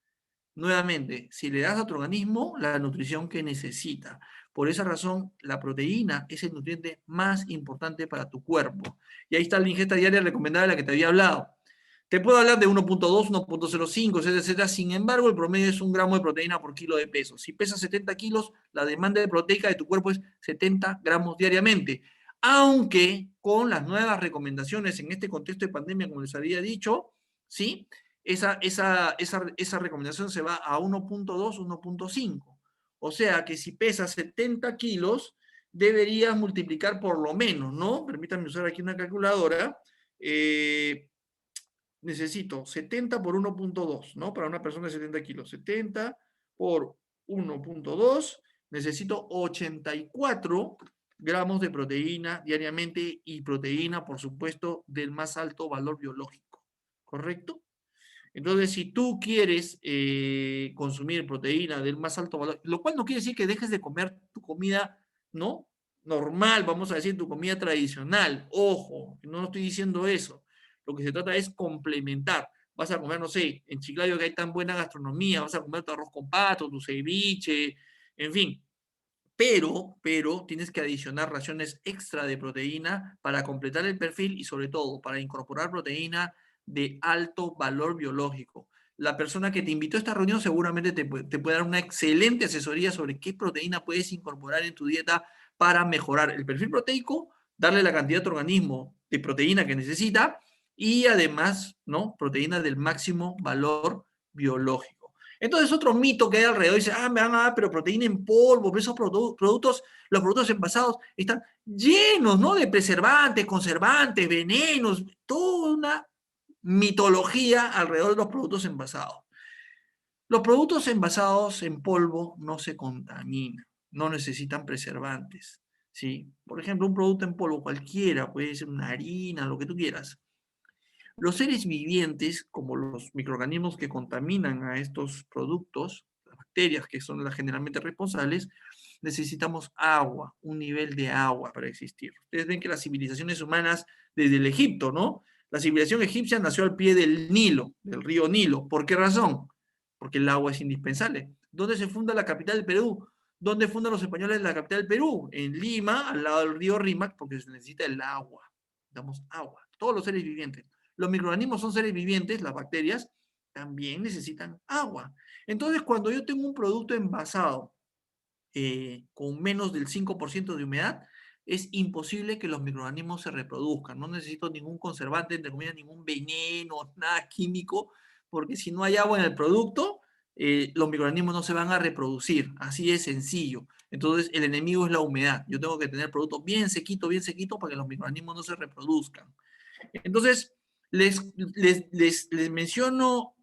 Nuevamente, si le das a tu organismo la nutrición que necesita. Por esa razón, la proteína es el nutriente más importante para tu cuerpo. Y ahí está la ingesta diaria recomendada de la que te había hablado. Te puedo hablar de 1.2, 1.05, etcétera, etcétera. Sin embargo, el promedio es 1 gramo de proteína por kilo de peso. Si pesas 70 kilos, la demanda de proteica de tu cuerpo es 70 gramos diariamente. Aunque con las nuevas recomendaciones en este contexto de pandemia, como les había dicho, ¿sí? Esa recomendación se va a 1.2, 1.5. O sea que si pesas 70 kilos, deberías multiplicar por lo menos, ¿no? Permítanme usar aquí una calculadora. Necesito 70 por 1.2, ¿no? Para una persona de 70 kilos. 70 por 1.2, necesito 84 gramos de proteína diariamente y proteína, por supuesto, del más alto valor biológico. ¿Correcto? Entonces, si tú quieres consumir proteína del más alto valor, lo cual no quiere decir que dejes de comer tu comida, ¿no? Normal, vamos a decir, tu comida tradicional. Ojo, no estoy diciendo eso. Lo que se trata es complementar. Vas a comer, no sé, en Chiclayo que hay tan buena gastronomía, vas a comer tu arroz con pato, tu ceviche, en fin. Pero tienes que adicionar raciones extra de proteína para completar el perfil y sobre todo para incorporar proteína de alto valor biológico. La persona que te invitó a esta reunión seguramente te puede dar una excelente asesoría sobre qué proteína puedes incorporar en tu dieta para mejorar el perfil proteico, darle la cantidad a tu organismo de proteína que necesita y además, ¿no? Proteína del máximo valor biológico. Entonces, otro mito que hay alrededor dice, me van a dar, pero proteína en polvo, pero esos productos, los productos envasados están llenos, ¿no? De preservantes, conservantes, venenos, toda una mitología alrededor de los productos envasados. Los productos envasados en polvo no se contaminan, no necesitan preservantes, ¿sí? Por ejemplo, un producto en polvo cualquiera, puede ser una harina, lo que tú quieras. Los seres vivientes, como los microorganismos que contaminan a estos productos, las bacterias que son las generalmente responsables, necesitamos agua, un nivel de agua para existir. Ustedes ven que las civilizaciones humanas desde el Egipto, ¿no? La civilización egipcia nació al pie del Nilo, del río Nilo. ¿Por qué razón? Porque el agua es indispensable. ¿Dónde se funda la capital del Perú? ¿Dónde fundan los españoles la capital del Perú? En Lima, al lado del río Rímac, porque se necesita el agua. Damos agua. Todos los seres vivientes. Los microorganismos son seres vivientes, las bacterias también necesitan agua. Entonces, cuando yo tengo un producto envasado con menos del 5% de humedad, es imposible que los microorganismos se reproduzcan. No necesito ningún conservante, entre comillas, ningún veneno, nada químico, porque si no hay agua en el producto, los microorganismos no se van a reproducir. Así es sencillo. Entonces, el enemigo es la humedad. Yo tengo que tener el producto bien sequito, para que los microorganismos no se reproduzcan. Entonces, les menciono,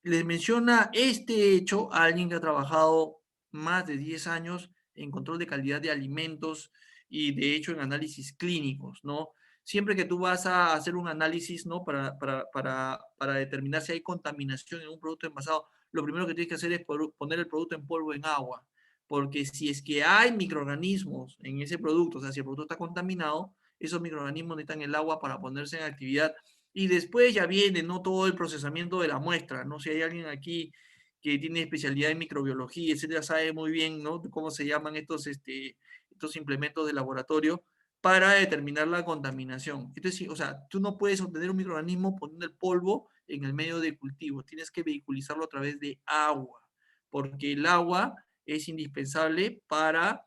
les menciona este hecho a alguien que ha trabajado más de 10 años en control de calidad de alimentos y de hecho en análisis clínicos, ¿no? Siempre que tú vas a hacer un análisis, ¿no? Para determinar si hay contaminación en un producto envasado, lo primero que tienes que hacer es poner el producto en polvo en agua, porque si es que hay microorganismos en ese producto, o sea, si el producto está contaminado, esos microorganismos necesitan el agua para ponerse en actividad y después ya viene, ¿no? Todo el procesamiento de la muestra, ¿no? Si hay alguien aquí que tiene especialidad en microbiología, etcétera, sabe muy bien, ¿no? Cómo se llaman estos implementos de laboratorio para determinar la contaminación. Entonces, o sea, tú no puedes obtener un microorganismo poniendo el polvo en el medio de cultivo, tienes que vehiculizarlo a través de agua, porque el agua es indispensable para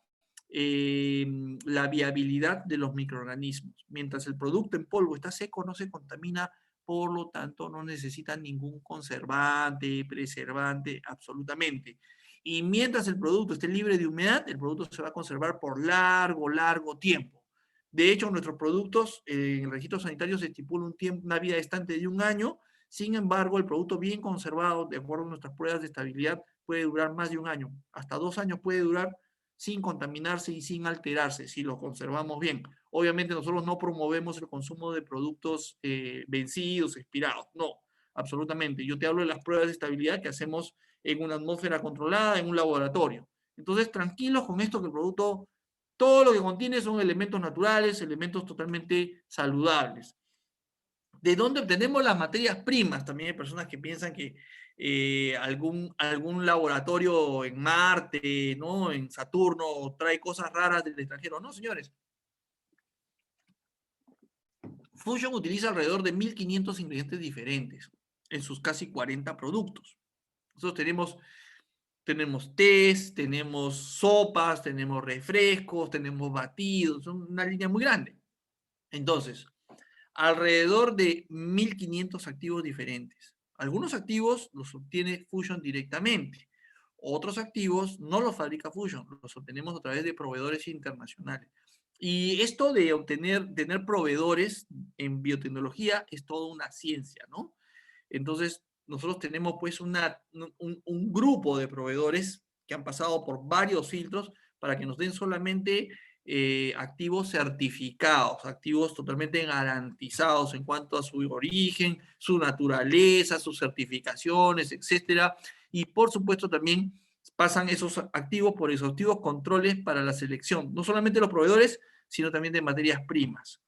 la viabilidad de los microorganismos. Mientras el producto en polvo está seco, no se contamina, por lo tanto no necesita ningún conservante, preservante, absolutamente. Y mientras el producto esté libre de humedad, el producto se va a conservar por largo tiempo. De hecho, nuestros productos en el registro sanitario se estipula una vida estante de 1 año. Sin embargo, el producto bien conservado, de acuerdo a nuestras pruebas de estabilidad, puede durar más de 1 año. Hasta 2 años puede durar sin contaminarse y sin alterarse, si lo conservamos bien. Obviamente nosotros no promovemos el consumo de productos vencidos, expirados, no, absolutamente. Yo te hablo de las pruebas de estabilidad que hacemos en una atmósfera controlada, en un laboratorio. Entonces, tranquilos con esto, que el producto, todo lo que contiene son elementos naturales, elementos totalmente saludables. ¿De dónde obtenemos las materias primas? También hay personas que piensan que algún laboratorio en Marte, ¿no? En Saturno, trae cosas raras del extranjero. No, señores. Fusion utiliza alrededor de 1.500 ingredientes diferentes en sus casi 40 productos. Nosotros tenemos tés, tenemos sopas, tenemos refrescos, tenemos batidos, son una línea muy grande. Entonces, alrededor de 1.500 activos diferentes. Algunos activos los obtiene Fusion directamente. Otros activos no los fabrica Fusion, los obtenemos a través de proveedores internacionales. Y esto de tener proveedores en biotecnología es toda una ciencia, ¿no? Entonces, nosotros tenemos pues un grupo de proveedores que han pasado por varios filtros para que nos den solamente activos certificados, activos totalmente garantizados en cuanto a su origen, su naturaleza, sus certificaciones, etcétera. Y por supuesto también pasan esos activos por exhaustivos controles para la selección, no solamente de los proveedores, sino también de materias primas.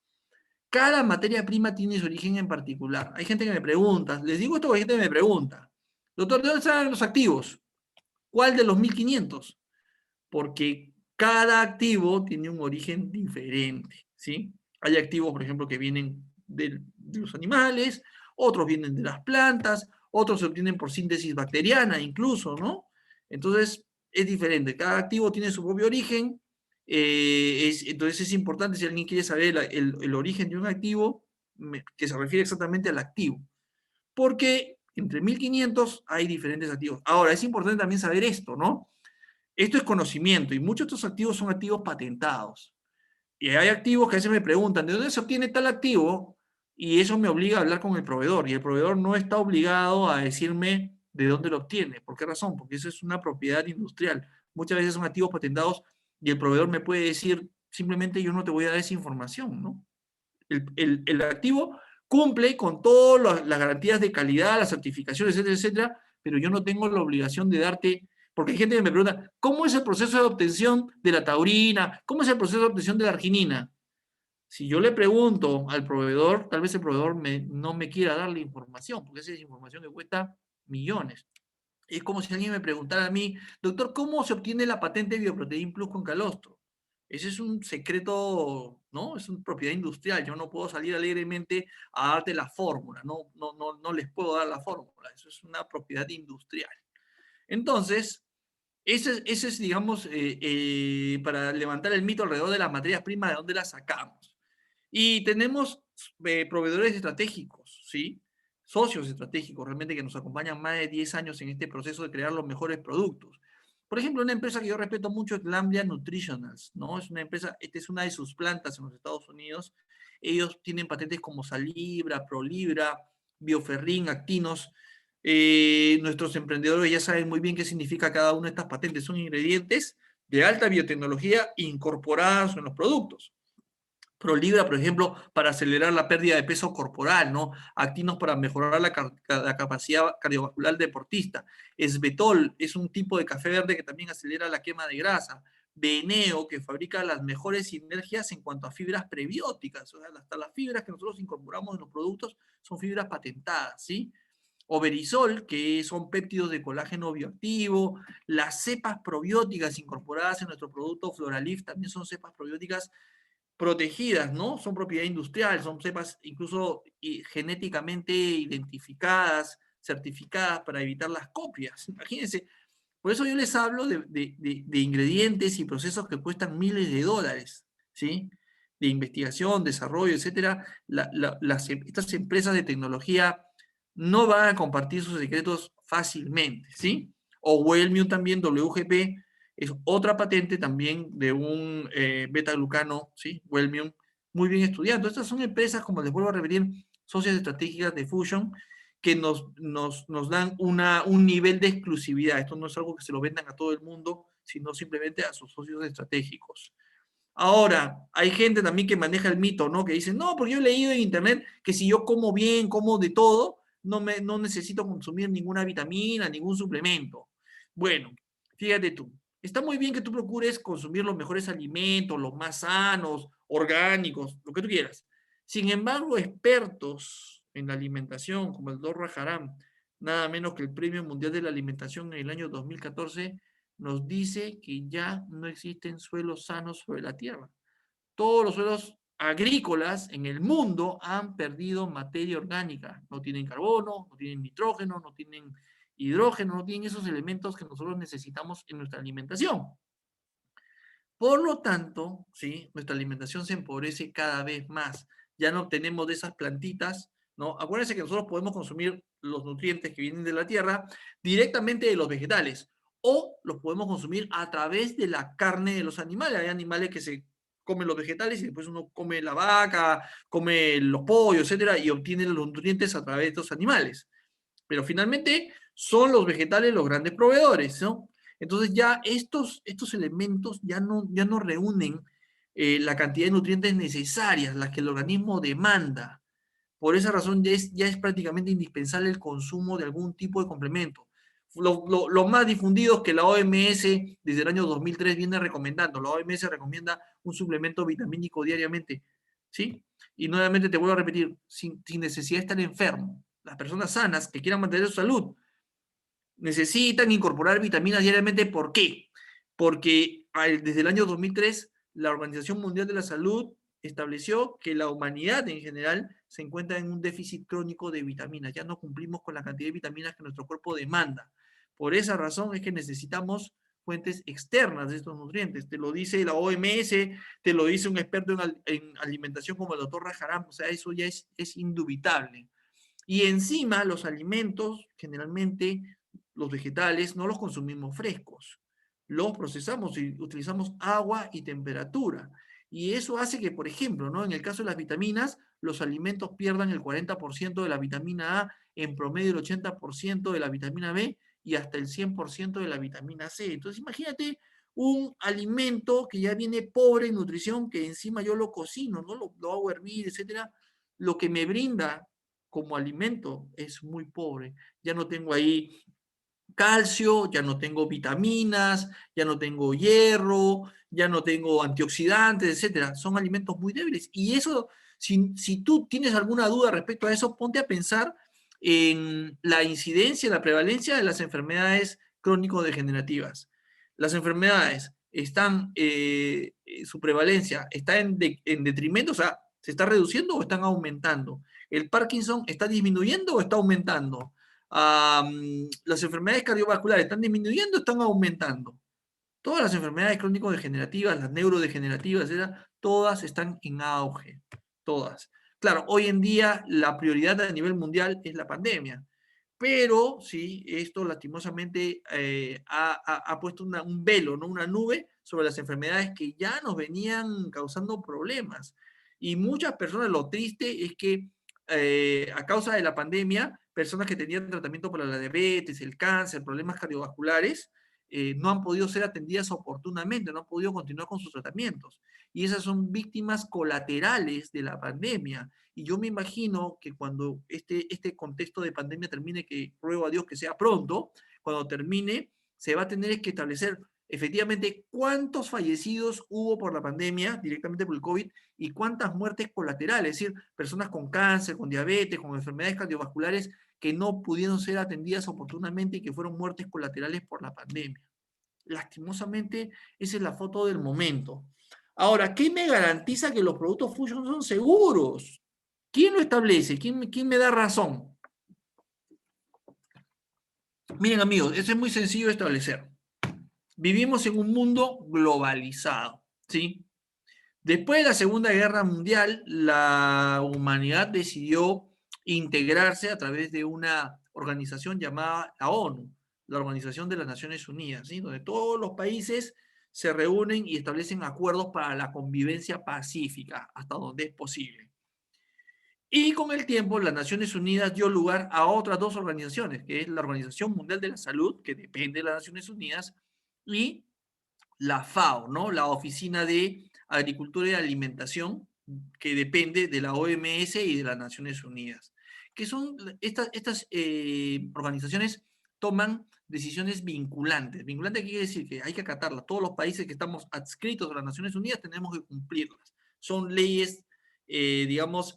Cada materia prima tiene su origen en particular. Hay gente que me pregunta, les digo esto porque hay gente que me pregunta, doctor, ¿de dónde salen los activos? ¿Cuál de los 1.500? Porque cada activo tiene un origen diferente, ¿sí? Hay activos, por ejemplo, que vienen de los animales, otros vienen de las plantas, otros se obtienen por síntesis bacteriana incluso, ¿no? Entonces, es diferente. Cada activo tiene su propio origen. Entonces, es importante, si alguien quiere saber el origen de un activo, que se refiere exactamente al activo. Porque entre 1.500 hay diferentes activos. Ahora, es importante también saber esto, ¿no? Esto es conocimiento y muchos de estos activos son activos patentados. Y hay activos que a veces me preguntan, ¿de dónde se obtiene tal activo? Y eso me obliga a hablar con el proveedor. Y el proveedor no está obligado a decirme de dónde lo obtiene. ¿Por qué razón? Porque eso es una propiedad industrial. Muchas veces son activos patentados y el proveedor me puede decir, simplemente yo no te voy a dar esa información, ¿no? El activo cumple con todas las garantías de calidad, las certificaciones, etcétera, etcétera, pero yo no tengo la obligación de darte, porque hay gente que me pregunta, ¿cómo es el proceso de obtención de la taurina? ¿Cómo es el proceso de obtención de la arginina? Si yo le pregunto al proveedor, tal vez el proveedor no me quiera dar la información, porque esa es información que cuesta millones. Es como si alguien me preguntara a mí, doctor, ¿cómo se obtiene la patente de Bioprotein Plus con calostro? Ese es un secreto, ¿no? Es una propiedad industrial. Yo no puedo salir alegremente a darte la fórmula. No les puedo dar la fórmula. Eso es una propiedad industrial. Entonces, ese es digamos, para levantar el mito alrededor de las materias primas, de dónde las sacamos. Y tenemos proveedores estratégicos, ¿sí? Socios estratégicos, realmente que nos acompañan más de 10 años en este proceso de crear los mejores productos. Por ejemplo, una empresa que yo respeto mucho es Lambda Nutritionals, ¿no? Es una empresa, esta es una de sus plantas en los Estados Unidos. Ellos tienen patentes como Salibra, Prolibra, Bioferrin, Actinos. Nuestros emprendedores ya saben muy bien qué significa cada una de estas patentes. Son ingredientes de alta biotecnología incorporados en los productos. Prolibra, por ejemplo, para acelerar la pérdida de peso corporal, ¿no? Actinos para mejorar la capacidad cardiovascular del deportista. Esbetol es un tipo de café verde que también acelera la quema de grasa. Beneo, que fabrica las mejores sinergias en cuanto a fibras prebióticas. O sea, hasta las fibras que nosotros incorporamos en los productos son fibras patentadas, ¿sí? Overisol, que son péptidos de colágeno bioactivo. Las cepas probióticas incorporadas en nuestro producto Floralif también son cepas probióticas protegidas, ¿no? Son propiedad industrial, son cepas incluso genéticamente identificadas, certificadas para evitar las copias. Imagínense, por eso yo les hablo de ingredientes y procesos que cuestan miles de dólares, ¿sí? De investigación, desarrollo, etcétera. Estas empresas de tecnología no van a compartir sus secretos fácilmente, ¿sí? O Wellmune también, WGP, es otra patente también de un beta-glucano, ¿sí? Wellmune, muy bien estudiado. Estas son empresas, como les vuelvo a repetir, socias estratégicas de Fusion, que nos dan un nivel de exclusividad. Esto no es algo que se lo vendan a todo el mundo, sino simplemente a sus socios estratégicos. Ahora, hay gente también que maneja el mito, ¿no? Que dice, no, porque yo he leído en internet que si yo como bien, como de todo, no necesito consumir ninguna vitamina, ningún suplemento. Bueno, fíjate tú, está muy bien que tú procures consumir los mejores alimentos, los más sanos, orgánicos, lo que tú quieras. Sin embargo, expertos en la alimentación, como el Dr. Haram, nada menos que el Premio Mundial de la Alimentación en el año 2014, nos dice que ya no existen suelos sanos sobre la Tierra. Todos los suelos agrícolas en el mundo han perdido materia orgánica. No tienen carbono, no tienen nitrógeno, no tienen hidrógeno, no tienen esos elementos que nosotros necesitamos en nuestra alimentación. Por lo tanto, ¿sí? Nuestra alimentación se empobrece cada vez más. Ya no obtenemos de esas plantitas, ¿no? Acuérdense que nosotros podemos consumir los nutrientes que vienen de la tierra directamente de los vegetales o los podemos consumir a través de la carne de los animales. Hay animales que se comen los vegetales y después uno come la vaca, come los pollos, etcétera, y obtiene los nutrientes a través de estos animales. Pero finalmente son los vegetales los grandes proveedores, ¿no? Entonces ya estos elementos ya no reúnen la cantidad de nutrientes necesarias, las que el organismo demanda. Por esa razón ya es prácticamente indispensable el consumo de algún tipo de complemento. Los más difundidos que la OMS desde el año 2003 viene recomendando. La OMS recomienda un suplemento vitamínico diariamente, ¿sí? Y nuevamente te vuelvo a repetir, sin necesidad de estar enfermo. Las personas sanas que quieran mantener su salud necesitan incorporar vitaminas diariamente. ¿Por qué? Porque desde el año 2003 la Organización Mundial de la Salud estableció que la humanidad en general se encuentra en un déficit crónico de vitaminas. Ya no cumplimos con la cantidad de vitaminas que nuestro cuerpo demanda. Por esa razón es que necesitamos fuentes externas de estos nutrientes. Te lo dice la OMS, te lo dice un experto en alimentación como el doctor Rajaram. O sea, eso ya es indubitable. Y encima los alimentos, generalmente los vegetales, no los consumimos frescos. Los procesamos y utilizamos agua y temperatura. Y eso hace que, por ejemplo, ¿no? En el caso de las vitaminas, los alimentos pierdan el 40% de la vitamina A, en promedio el 80% de la vitamina B y hasta el 100% de la vitamina C. Entonces, imagínate un alimento que ya viene pobre en nutrición, que encima yo lo cocino, ¿no? Lo hago hervir, etcétera, lo que me brinda como alimento es muy pobre. Ya no tengo ahí calcio, ya no tengo vitaminas, ya no tengo hierro, ya no tengo antioxidantes, etcétera. Son alimentos muy débiles. Y eso, si tú tienes alguna duda respecto a eso, ponte a pensar en la incidencia, la prevalencia de las enfermedades crónico-degenerativas. Las enfermedades están, su prevalencia está en detrimento, o sea, ¿se está reduciendo o están aumentando? ¿El Parkinson está disminuyendo o está aumentando? Las enfermedades cardiovasculares están disminuyendo o están aumentando. Todas las enfermedades crónico-degenerativas, las neurodegenerativas, etcétera, todas están en auge. Todas. Claro, hoy en día la prioridad a nivel mundial es la pandemia. Pero sí, esto lastimosamente ha puesto un velo, ¿no? Una nube sobre las enfermedades que ya nos venían causando problemas. Y muchas personas, lo triste es que a causa de la pandemia, personas que tenían tratamiento para la diabetes, el cáncer, problemas cardiovasculares, no han podido ser atendidas oportunamente, no han podido continuar con sus tratamientos. Y esas son víctimas colaterales de la pandemia. Y yo me imagino que cuando este contexto de pandemia termine, que ruego a Dios que sea pronto, cuando termine, se va a tener que establecer efectivamente cuántos fallecidos hubo por la pandemia, directamente por el COVID, y cuántas muertes colaterales, es decir, personas con cáncer, con diabetes, con enfermedades cardiovasculares que no pudieron ser atendidas oportunamente y que fueron muertes colaterales por la pandemia. Lastimosamente, esa es la foto del momento. Ahora, ¿qué me garantiza que los productos Fusion son seguros? ¿Quién lo establece? ¿Quién me da razón? Miren, amigos, eso es muy sencillo de establecer. Vivimos en un mundo globalizado, ¿sí? Después de la Segunda Guerra Mundial, la humanidad decidió integrarse a través de una organización llamada la ONU, la Organización de las Naciones Unidas, ¿sí? Donde todos los países se reúnen y establecen acuerdos para la convivencia pacífica, hasta donde es posible. Y con el tiempo, las Naciones Unidas dio lugar a otras dos organizaciones, que es la Organización Mundial de la Salud, que depende de las Naciones Unidas, y la FAO, ¿no? La Oficina de Agricultura y Alimentación, que depende de la OMS y de las Naciones Unidas. Que son estas organizaciones toman decisiones vinculantes. Vinculante quiere decir que hay que acatarlas. Todos los países que estamos adscritos a las Naciones Unidas tenemos que cumplirlas. Son leyes, digamos,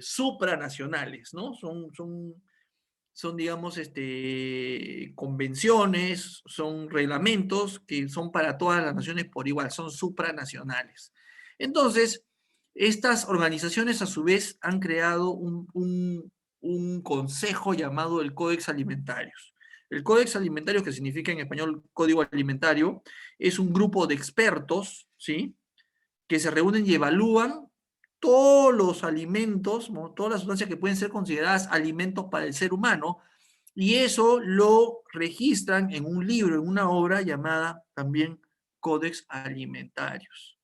supranacionales, ¿no? Son, digamos, convenciones, son reglamentos que son para todas las naciones por igual, son supranacionales. Entonces, estas organizaciones a su vez han creado un consejo llamado el Códex Alimentarios. El Códex Alimentarios, que significa en español Código Alimentario, es un grupo de expertos, ¿sí?, que se reúnen y evalúan todos los alimentos, ¿no?, todas las sustancias que pueden ser consideradas alimentos para el ser humano, y eso lo registran en un libro, en una obra llamada también Códex Alimentarios.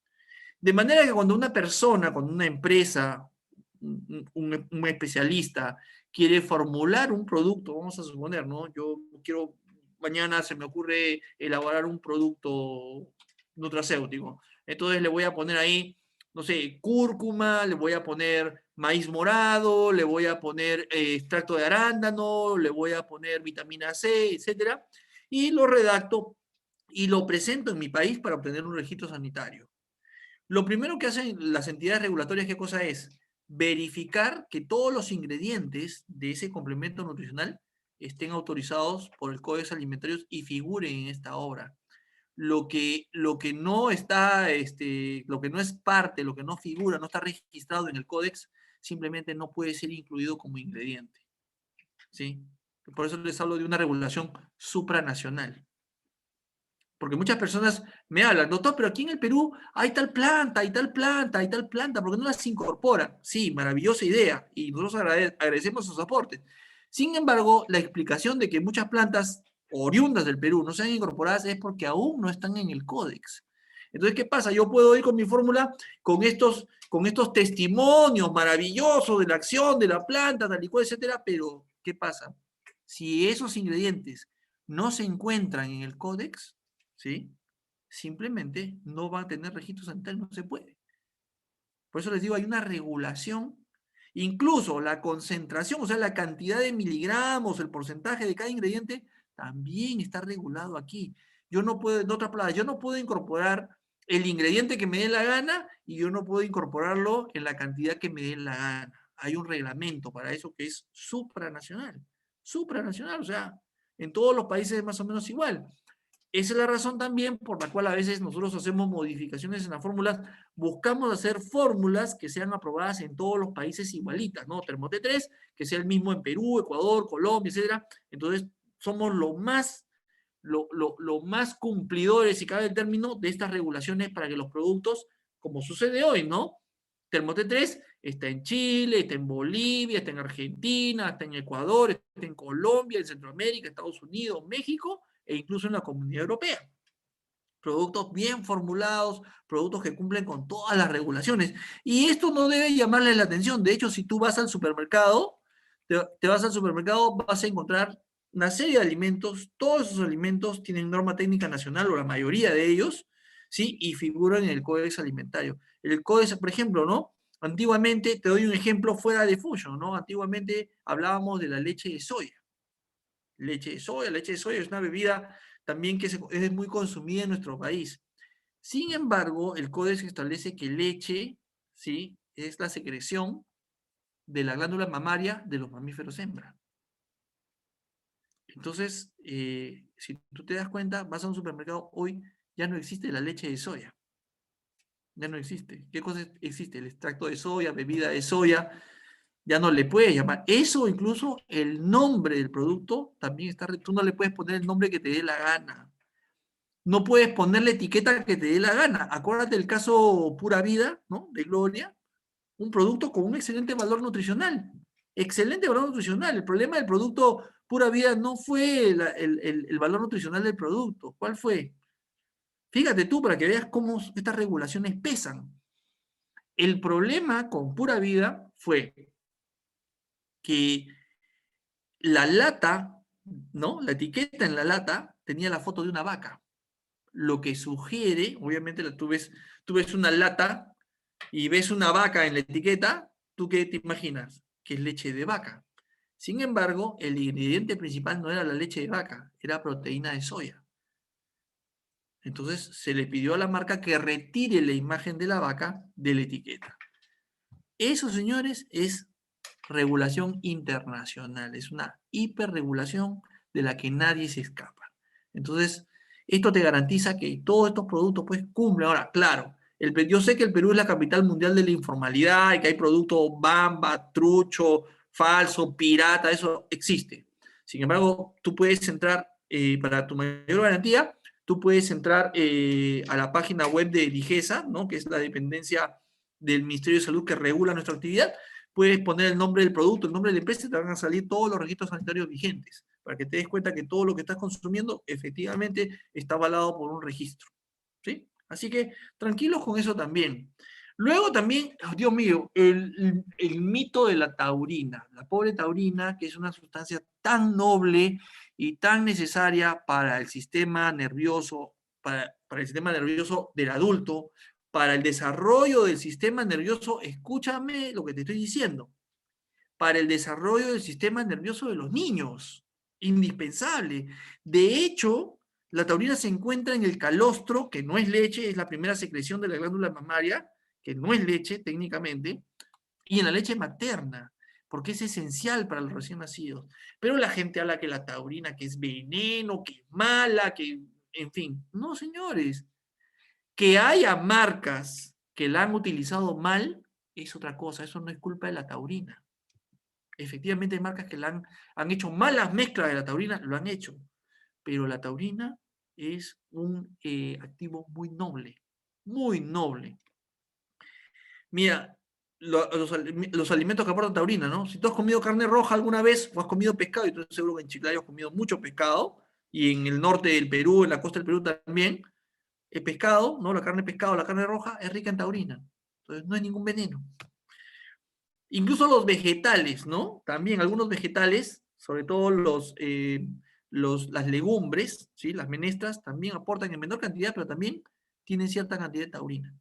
De manera que cuando una persona, cuando una empresa, un especialista quiere formular un producto, vamos a suponer, ¿no? Yo quiero, mañana se me ocurre elaborar un producto nutracéutico. Entonces le voy a poner ahí, no sé, cúrcuma, le voy a poner maíz morado, le voy a poner extracto de arándano, le voy a poner vitamina C, etcétera, y lo redacto y lo presento en mi país para obtener un registro sanitario. Lo primero que hacen las entidades regulatorias, ¿qué cosa es? Verificar que todos los ingredientes de ese complemento nutricional estén autorizados por el Códex Alimentarios y figuren en esta obra. Lo que no está, lo que no es parte, lo que no figura, no está registrado en el Códex, simplemente no puede ser incluido como ingrediente, ¿sí? Por eso les hablo de una regulación supranacional. Porque muchas personas me hablan, doctor, pero aquí en el Perú hay tal planta, hay tal planta, hay tal planta, ¿por qué no las incorpora? Sí, maravillosa idea, y nosotros agradecemos sus aportes. Sin embargo, la explicación de que muchas plantas oriundas del Perú no sean incorporadas es porque aún no están en el códex. Entonces, ¿qué pasa? Yo puedo ir con mi fórmula con estos testimonios maravillosos de la acción de la planta, tal y cual, etcétera, pero ¿qué pasa? Si esos ingredientes no se encuentran en el códex, ¿sí?, simplemente no va a tener registro sanitario, no se puede. Por eso les digo, hay una regulación Incluso la concentración, o sea, la cantidad de miligramos, el porcentaje de cada ingrediente, también está regulado aquí. Yo no puedo, en otras palabras, yo no puedo incorporar el ingrediente que me dé la gana y yo no puedo incorporarlo en la cantidad que me dé la gana. Hay un reglamento para eso que es supranacional. Supranacional, o sea, en todos los países es más o menos igual. Esa es la razón también por la cual a veces nosotros hacemos modificaciones en las fórmulas, buscamos hacer fórmulas que sean aprobadas en todos los países igualitas, ¿no? Termote 3, que sea el mismo en Perú, Ecuador, Colombia, etcétera. Entonces, somos lo más cumplidores, si cabe el término, de estas regulaciones para que los productos, como sucede hoy, ¿no? Termote 3 está en Chile, está en Bolivia, está en Argentina, está en Ecuador, está en Colombia, en Centroamérica, Estados Unidos, México, e incluso en la Comunidad Europea. Productos bien formulados, productos que cumplen con todas las regulaciones. Y esto no debe llamarle la atención. De hecho, si tú vas al supermercado, te vas al supermercado, vas a encontrar una serie de alimentos. Todos esos alimentos tienen norma técnica nacional, o la mayoría de ellos, ¿sí? Y figuran en el Códex Alimentario. El Códex, por ejemplo, ¿no? Antiguamente, te doy un ejemplo fuera de Fusion, ¿no? Antiguamente hablábamos de la leche de soya. Leche de soya es una bebida también que es muy consumida en nuestro país. Sin embargo, el código establece que leche, ¿sí?, es la secreción de la glándula mamaria de los mamíferos hembra. Entonces, si tú te das cuenta, vas a un supermercado, hoy ya no existe la leche de soya. Ya no existe. ¿Qué cosa existe? El extracto de soya, bebida de soya, ya no le puedes llamar. Eso, incluso el nombre del producto, también está, tú no le puedes poner el nombre que te dé la gana. No puedes poner la etiqueta que te dé la gana. Acuérdate del caso Pura Vida, ¿no? De Gloria, un producto con un excelente valor nutricional. Excelente valor nutricional. El problema del producto Pura Vida no fue el valor nutricional del producto. ¿Cuál fue? Fíjate tú para que veas cómo estas regulaciones pesan. El problema con Pura Vida fue que la lata, ¿no? La etiqueta en la lata tenía la foto de una vaca. Lo que sugiere, obviamente tú ves una lata y ves una vaca en la etiqueta, ¿tú qué te imaginas? Que es leche de vaca. Sin embargo, el ingrediente principal no era la leche de vaca, era proteína de soya. Entonces se le pidió a la marca que retire la imagen de la vaca de la etiqueta. Eso, señores, es regulación internacional, es una hiperregulación de la que nadie se escapa. Entonces, esto te garantiza que todos estos productos pues cumplen. Ahora, claro, yo sé que el Perú es la capital mundial de la informalidad y que hay productos bamba, trucho, falso, pirata, eso existe. Sin embargo, tú puedes entrar, para tu mayor garantía, tú puedes entrar a la página web de Digesa, ¿no?, que es la dependencia del Ministerio de Salud que regula nuestra actividad. Puedes poner el nombre del producto, el nombre de la empresa, y te van a salir todos los registros sanitarios vigentes, para que te des cuenta que todo lo que estás consumiendo efectivamente está avalado por un registro, ¿sí? Así que tranquilos con eso también. Luego también, oh, Dios mío, el mito de la taurina. La pobre taurina, que es una sustancia tan noble y tan necesaria para el sistema nervioso, para el sistema nervioso del adulto, para el desarrollo del sistema nervioso, escúchame lo que te estoy diciendo, para el desarrollo del sistema nervioso de los niños, indispensable. De hecho, la taurina se encuentra en el calostro, que no es leche, es la primera secreción de la glándula mamaria, que no es leche técnicamente, y en la leche materna, porque es esencial para los recién nacidos. Pero la gente habla que la taurina, que es veneno, que es mala, que, en fin. No, señores. Que haya marcas que la han utilizado mal es otra cosa, eso no es culpa de la taurina. Efectivamente hay marcas que han hecho malas mezclas de la taurina, lo han hecho, pero la taurina es un activo muy noble, muy noble. Mira, los alimentos que aportan taurina, ¿no? Si tú has comido carne roja alguna vez o has comido pescado, y tú seguro que en Chiclayo has comido mucho pescado, y en el norte del Perú, en la costa del Perú también, el pescado, ¿no? La carne de pescado, la carne roja, es rica en taurina. Entonces no hay ningún veneno. Incluso los vegetales, ¿no? También algunos vegetales, sobre todo las legumbres, ¿sí? Las menestras, también aportan en menor cantidad, pero también tienen cierta cantidad de taurina.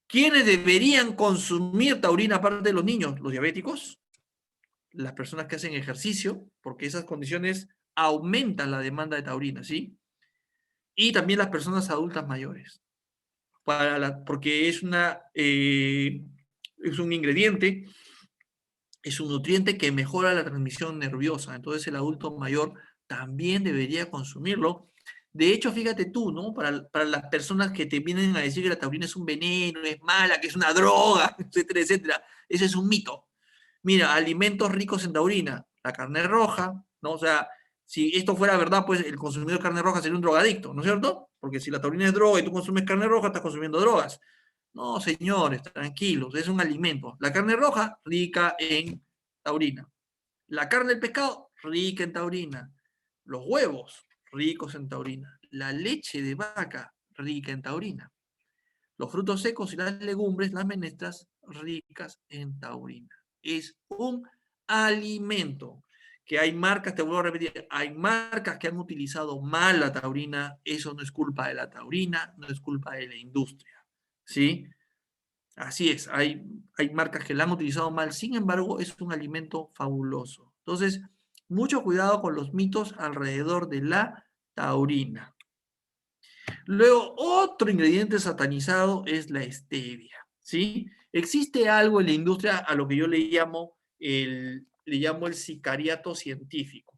¿Quiénes deberían consumir taurina aparte de los niños? Los diabéticos, las personas que hacen ejercicio, porque esas condiciones aumentan la demanda de taurina, ¿sí? Y también las personas adultas mayores, porque es un ingrediente, es un nutriente que mejora la transmisión nerviosa. Entonces el adulto mayor también debería consumirlo. De hecho, fíjate tú, ¿no? Para las personas que te vienen a decir que la taurina es un veneno, es mala, que es una droga, etcétera, etcétera. Ese es un mito. Mira, alimentos ricos en taurina, la carne roja, ¿no? O sea, si esto fuera verdad, pues el consumidor de carne roja sería un drogadicto, ¿no es cierto? Porque si la taurina es droga y tú consumes carne roja, estás consumiendo drogas. No, señores, tranquilos, es un alimento. La carne roja, rica en taurina. La carne del pescado, rica en taurina. Los huevos, ricos en taurina. La leche de vaca, rica en taurina. Los frutos secos y las legumbres, las menestras, ricas en taurina. Es un alimento. Que hay marcas, te vuelvo a repetir, hay marcas que han utilizado mal la taurina, eso no es culpa de la taurina, no es culpa de la industria, ¿sí? Así es, hay marcas que la han utilizado mal, sin embargo, es un alimento fabuloso. Entonces, mucho cuidado con los mitos alrededor de la taurina. Luego, otro ingrediente satanizado es la stevia, ¿sí? Existe algo en la industria a lo que yo le llamo el sicariato científico.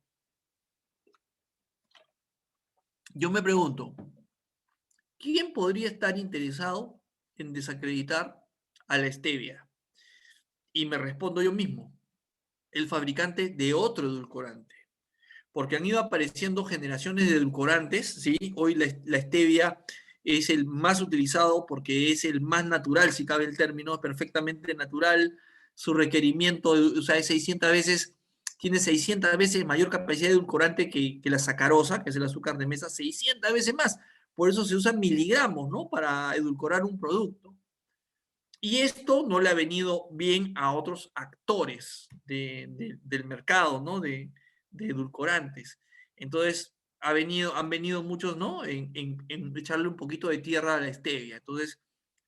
Yo me pregunto, ¿quién podría estar interesado en desacreditar a la stevia? Y me respondo yo mismo, el fabricante de otro edulcorante. Porque han ido apareciendo generaciones de edulcorantes, ¿sí? Hoy la stevia es el más utilizado porque es el más natural, si cabe el término, es perfectamente natural. Su requerimiento, o sea, es 600 veces, tiene 600 veces mayor capacidad de edulcorante que la sacarosa, que es el azúcar de mesa, 600 veces más. Por eso se usan miligramos, ¿no? Para edulcorar un producto. Y esto no le ha venido bien a otros actores del mercado, ¿no? De edulcorantes. Entonces, han venido muchos, ¿no? En echarle un poquito de tierra a la stevia. Entonces,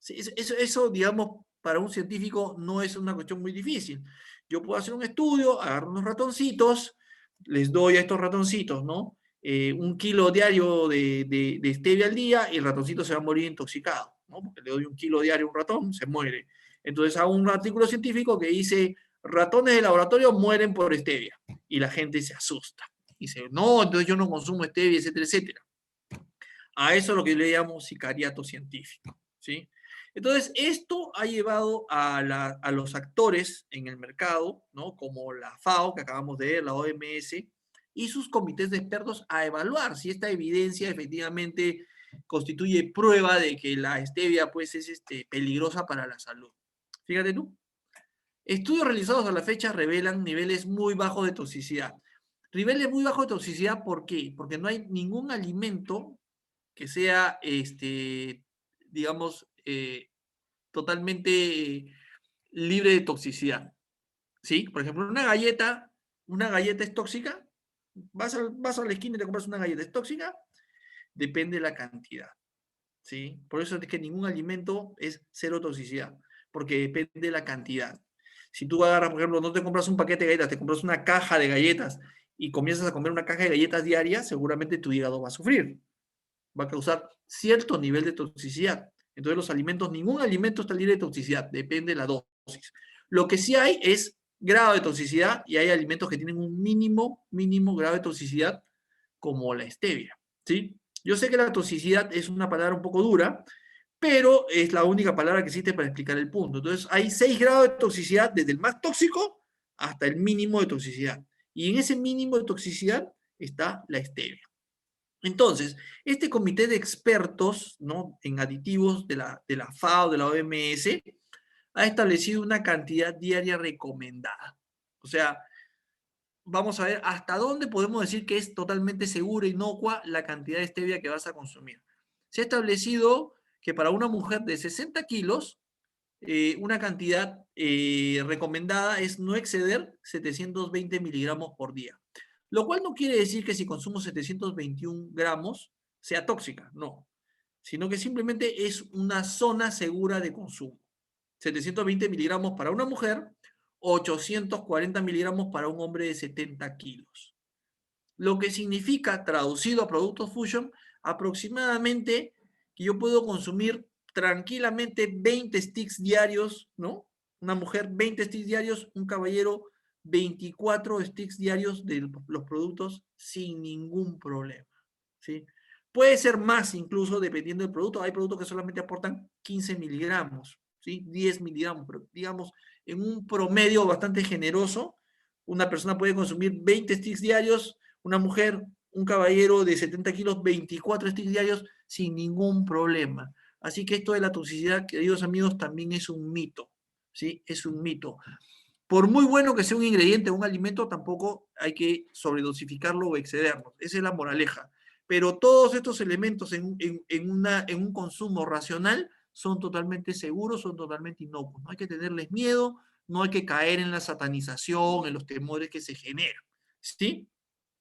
eso, digamos, para un científico no es una cuestión muy difícil. Yo puedo hacer un estudio, agarro unos ratoncitos, les doy a estos ratoncitos, ¿no? 1 kilo diario de stevia al día y el ratoncito se va a morir intoxicado, ¿no? Porque le doy 1 kilo diario a un ratón, se muere. Entonces hago un artículo científico que dice, ratones de laboratorio mueren por stevia. Y la gente se asusta. Dice, no, entonces yo no consumo stevia, etcétera, etcétera. A eso es lo que yo le llamo sicariato científico, ¿sí? Entonces, esto ha llevado a los actores en el mercado, ¿no? Como la FAO, que acabamos de ver, la OMS, y sus comités de expertos a evaluar si esta evidencia efectivamente constituye prueba de que la stevia pues, es peligrosa para la salud. Fíjate tú. Estudios realizados a la fecha revelan niveles muy bajos de toxicidad. Niveles muy bajos de toxicidad, ¿por qué? Porque no hay ningún alimento que sea, digamos, totalmente libre de toxicidad. ¿Sí? Por ejemplo, una galleta es tóxica. Vas a la esquina y te compras una galleta, ¿es tóxica? Depende de la cantidad. ¿Sí? Por eso es que ningún alimento es cero toxicidad, porque depende de la cantidad. Si tú agarras, por ejemplo, no te compras un paquete de galletas, te compras una caja de galletas y comienzas a comer una caja de galletas diarias, seguramente tu hígado va a sufrir, va a causar cierto nivel de toxicidad. Entonces los alimentos, ningún alimento está libre de toxicidad, depende de la dosis. Lo que sí hay es grado de toxicidad y hay alimentos que tienen un mínimo grado de toxicidad como la stevia, ¿sí? Yo sé que la toxicidad es una palabra un poco dura, pero es la única palabra que existe para explicar el punto. Entonces hay 6 grados de toxicidad desde el más tóxico hasta el mínimo de toxicidad. Y en ese mínimo de toxicidad está la stevia. Entonces, este comité de expertos, ¿no? En aditivos de la FAO, de la OMS, ha establecido una cantidad diaria recomendada. O sea, vamos a ver hasta dónde podemos decir que es totalmente segura e inocua la cantidad de stevia que vas a consumir. Se ha establecido que para una mujer de 60 kilos, una cantidad recomendada es no exceder 720 miligramos por día. Lo cual no quiere decir que si consumo 721 gramos sea tóxica, no. sino que simplemente es una zona segura de consumo. 720 miligramos para una mujer, 840 miligramos para un hombre de 70 kilos. Lo que significa, traducido a productos Fusion, aproximadamente que yo puedo consumir tranquilamente 20 sticks diarios, ¿no? Una mujer 20 sticks diarios, un caballero 24 sticks diarios de los productos sin ningún problema, ¿sí? Puede ser más incluso dependiendo del producto. Hay productos que solamente aportan 15 miligramos, ¿sí? 10 miligramos, pero digamos en un promedio bastante generoso, una persona puede consumir 20 sticks diarios, una mujer, un caballero de 70 kilos, 24 sticks diarios sin ningún problema. Así que esto de la toxicidad, queridos amigos, también es un mito, ¿sí? Es un mito. Por muy bueno que sea un ingrediente, un alimento, tampoco hay que sobredosificarlo o excedernos. Esa es la moraleja. Pero todos estos elementos en un consumo racional son totalmente seguros, son totalmente inocuos. No hay que tenerles miedo, no hay que caer en la satanización, en los temores que se generan. ¿Sí?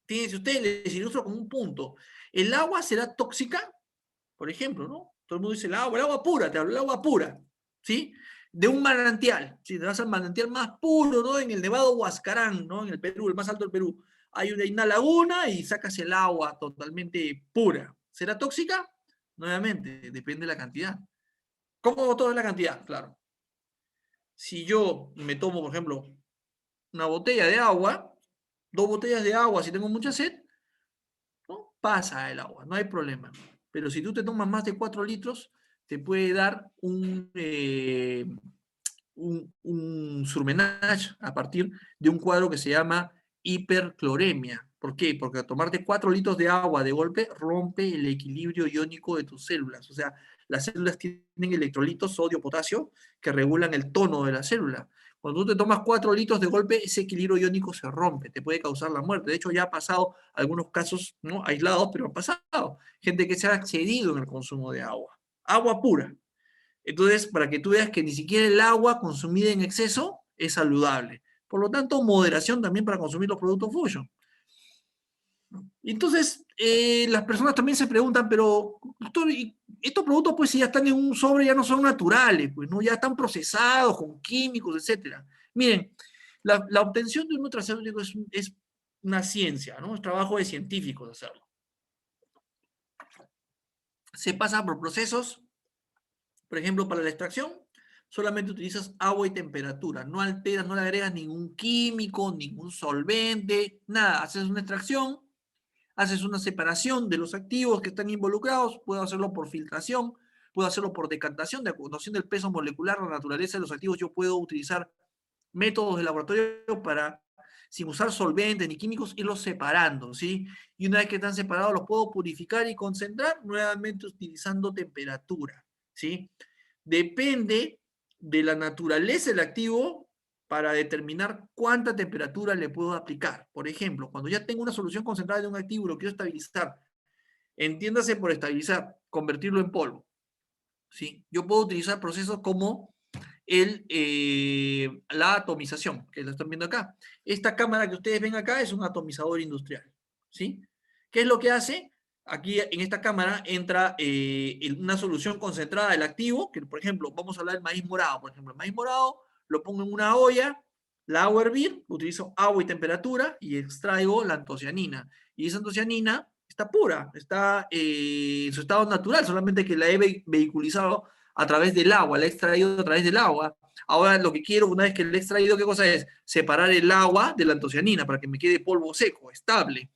Fíjense ustedes, les ilustro con un punto. ¿El agua será tóxica? Por ejemplo, ¿no? Todo el mundo dice el agua pura, te hablo del agua pura, ¿sí? De un manantial, si te vas al manantial más puro, ¿no? En el Nevado Huascarán, ¿no? En el Perú, el más alto del Perú. Hay una laguna y sacas el agua totalmente pura. ¿Será tóxica? Nuevamente, depende de la cantidad. ¿Cómo todo es la cantidad? Claro. Si yo me tomo, por ejemplo, una botella de agua, 2 botellas de agua, si tengo mucha sed, ¿no? Pasa el agua, no hay problema. Pero si tú te tomas más de 4 litros, te puede dar un surmenage a partir de un cuadro que se llama hipercloremia. ¿Por qué? Porque al tomarte 4 litros de agua de golpe rompe el equilibrio iónico de tus células. O sea, las células tienen electrolitos sodio, potasio, que regulan el tono de la célula. Cuando tú te tomas 4 litros de golpe, ese equilibrio iónico se rompe, te puede causar la muerte. De hecho, ya ha pasado algunos casos, ¿no? Aislados, pero ha pasado. Gente que se ha excedido en el consumo de agua. Agua pura. Entonces, para que tú veas que ni siquiera el agua consumida en exceso es saludable. Por lo tanto, moderación también para consumir los productos Fusion. Entonces, las personas también se preguntan, pero, doctor, estos productos, pues, si ya están en un sobre, ya no son naturales, pues, ¿no? Ya están procesados con químicos, etcétera. Miren, la obtención de un nutracéutico es una ciencia, ¿no? Es trabajo de científicos hacerlo. Se pasa por procesos. Por ejemplo, para la extracción, solamente utilizas agua y temperatura. No alteras, no le agregas ningún químico, ningún solvente, nada. Haces una extracción, haces una separación de los activos que están involucrados. Puedo hacerlo por filtración, puedo hacerlo por decantación, de conocción del peso molecular, la naturaleza de los activos. Yo puedo utilizar métodos de laboratorio para, sin usar solventes ni químicos, irlos separando, ¿sí? Y una vez que están separados, los puedo purificar y concentrar nuevamente utilizando temperatura, ¿sí? Depende de la naturaleza del activo para determinar cuánta temperatura le puedo aplicar. Por ejemplo, cuando ya tengo una solución concentrada de un activo y lo quiero estabilizar, entiéndase por estabilizar, convertirlo en polvo, ¿sí? Yo puedo utilizar procesos como la atomización, que lo están viendo acá. Esta cámara que ustedes ven acá es un atomizador industrial, ¿sí? ¿Qué es lo que hace? Aquí en esta cámara entra una solución concentrada del activo, que por ejemplo, vamos a hablar del maíz morado. Por ejemplo, el maíz morado lo pongo en una olla, la hago hervir, utilizo agua y temperatura y extraigo la antocianina. Y esa antocianina está pura, está en su estado natural, solamente que la he vehiculizado a través del agua, la he extraído a través del agua. Ahora lo que quiero, una vez que la he extraído, ¿qué cosa es? Separar el agua de la antocianina para que me quede polvo seco, estable.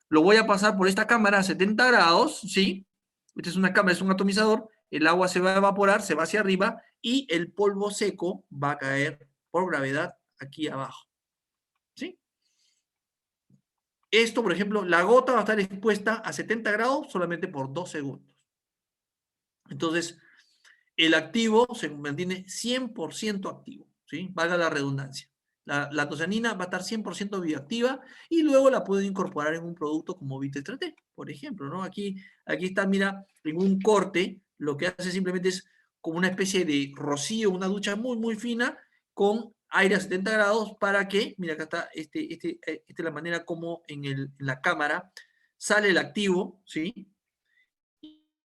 Lo voy a pasar por esta cámara a 70 grados, ¿sí? Esta es una cámara, es un atomizador, el agua se va a evaporar, se va hacia arriba y el polvo seco va a caer por gravedad aquí abajo, ¿sí? Esto, por ejemplo, la gota va a estar expuesta a 70 grados solamente por 2 segundos. Entonces, el activo se mantiene 100% activo, ¿sí? Valga la redundancia. La antocianina va a estar 100% bioactiva y luego la puedo incorporar en un producto como Vitestraté, por ejemplo, ¿no? Aquí está, mira, en un corte, lo que hace simplemente es como una especie de rocío, una ducha muy, muy fina con aire a 70 grados para que, mira, acá está esta es la manera como en la cámara sale el activo, ¿sí?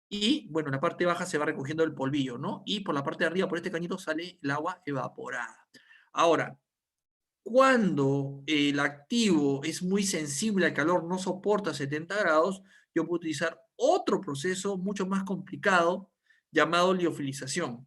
y, bueno, en la parte baja se va recogiendo el polvillo, ¿no? Y por la parte de arriba, por este cañito, sale el agua evaporada. Ahora, cuando el activo es muy sensible al calor, no soporta 70 grados, yo puedo utilizar otro proceso mucho más complicado llamado liofilización,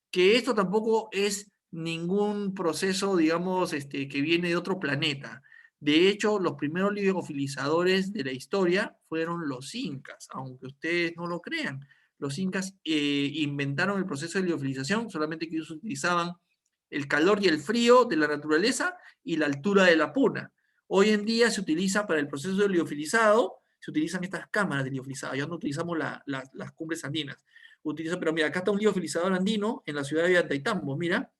que esto tampoco es ningún proceso, digamos, que viene de otro planeta. De hecho, los primeros liofilizadores de la historia fueron los incas, aunque ustedes no lo crean. Los incas inventaron el proceso de liofilización, solamente que ellos utilizaban el calor y el frío de la naturaleza y la altura de la puna. Hoy en día se utiliza para el proceso de liofilizado, se utilizan estas cámaras de liofilizado, ya no utilizamos las cumbres andinas. Pero mira, acá está un liofilizador andino en la ciudad de Antaitambo, mira,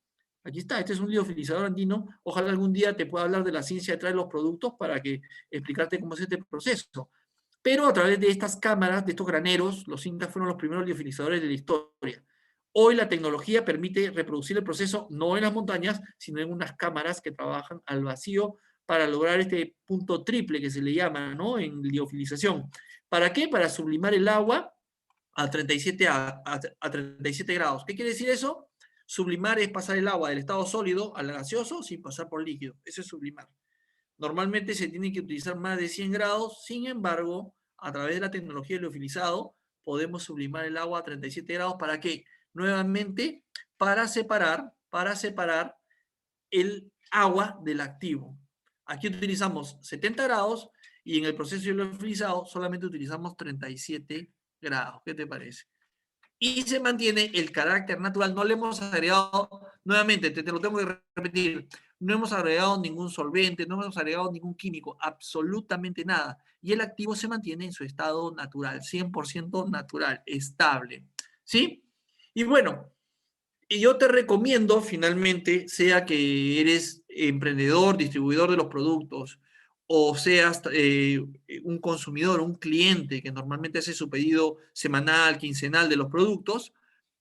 aquí está, este es un liofilizador andino, ojalá algún día te pueda hablar de la ciencia detrás de los productos para que explicarte cómo es este proceso. Pero a través de estas cámaras, de estos graneros, los incas fueron los primeros liofilizadores de la historia. Hoy la tecnología permite reproducir el proceso no en las montañas, sino en unas cámaras que trabajan al vacío para lograr este punto triple que se le llama, ¿no? En liofilización. ¿Para qué? Para sublimar el agua a 37, a 37 grados. ¿Qué quiere decir eso? Sublimar es pasar el agua del estado sólido al gaseoso sin pasar por líquido. Eso es sublimar. Normalmente se tiene que utilizar más de 100 grados, sin embargo, a través de la tecnología del liofilizado, podemos sublimar el agua a 37 grados. ¿Para qué? Nuevamente, para separar el agua del activo. Aquí utilizamos 70 grados y en el proceso de liofilizado solamente utilizamos 37 grados. ¿Qué te parece? Y se mantiene el carácter natural. No le hemos agregado, nuevamente, te lo tengo que repetir, no hemos agregado ningún solvente, no hemos agregado ningún químico, absolutamente nada. Y el activo se mantiene en su estado natural, 100% natural, estable. ¿Sí? Y bueno, y yo te recomiendo, finalmente, sea que eres emprendedor, distribuidor de los productos, o seas un consumidor, un cliente que normalmente hace su pedido semanal, quincenal de los productos,